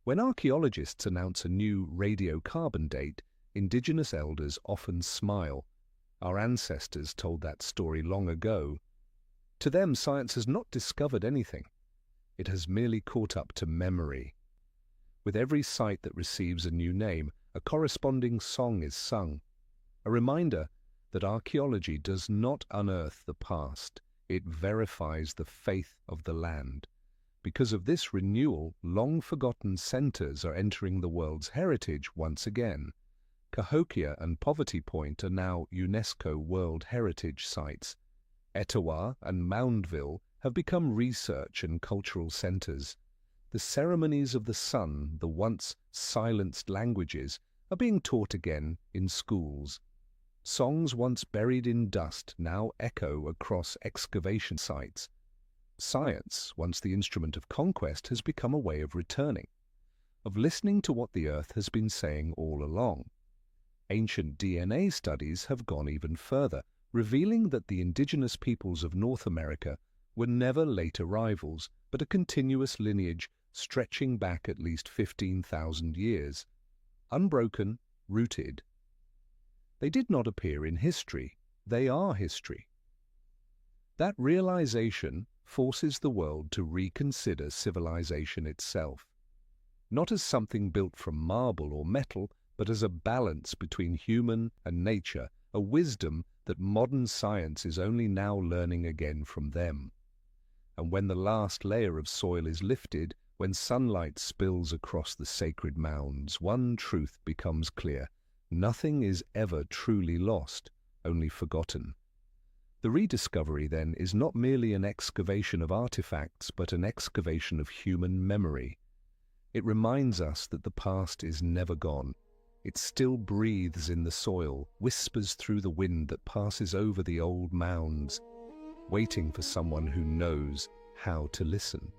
When archaeologists announce a new radiocarbon date, indigenous elders often smile. Our ancestors told that story long ago. To them, science has not discovered anything. It has merely caught up to memory. With every site that receives a new name, a corresponding song is sung, a reminder that archaeology does not unearth the past, it verifies the faith of the land. Because of this renewal, long-forgotten centers are entering the world's heritage once again. Cahokia and Poverty Point are now UNESCO World Heritage Sites. Etowah and Moundville have become research and cultural centers. The ceremonies of the sun, the once silenced languages, are being taught again in schools. Songs once buried in dust now echo across excavation sites. Science, once the instrument of conquest, has become a way of returning, of listening to what the earth has been saying all along. Ancient DNA studies have gone even further, revealing that the indigenous peoples of North America were never late arrivals, but a continuous lineage stretching back at least 15,000 years. Unbroken, rooted. They did not appear in history, they are history. That realization forces the world to reconsider civilization itself, not as something built from marble or metal, but as a balance between human and nature, a wisdom that modern science is only now learning again from them. And when the last layer of soil is lifted, when sunlight spills across the sacred mounds, one truth becomes clear: nothing is ever truly lost, only forgotten. The rediscovery, then, is not merely an excavation of artifacts, but an excavation of human memory. It reminds us that the past is never gone. It still breathes in the soil, whispers through the wind that passes over the old mounds, waiting for someone who knows how to listen.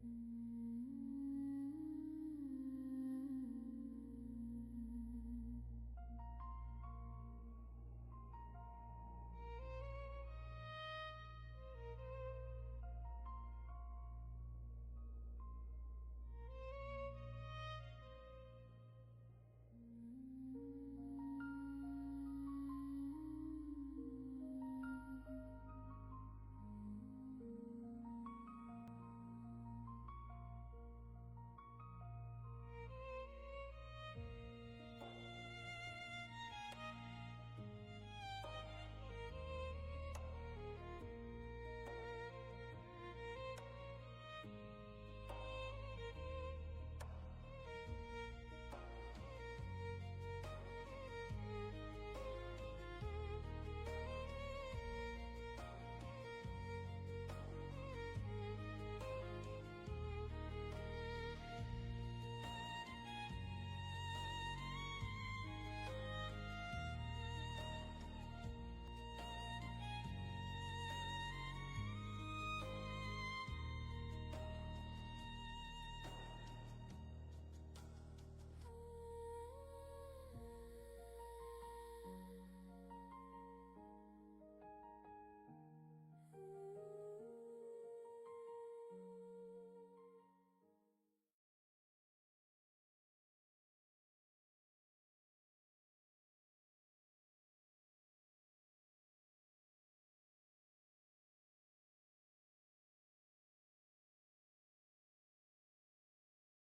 Mm-hmm.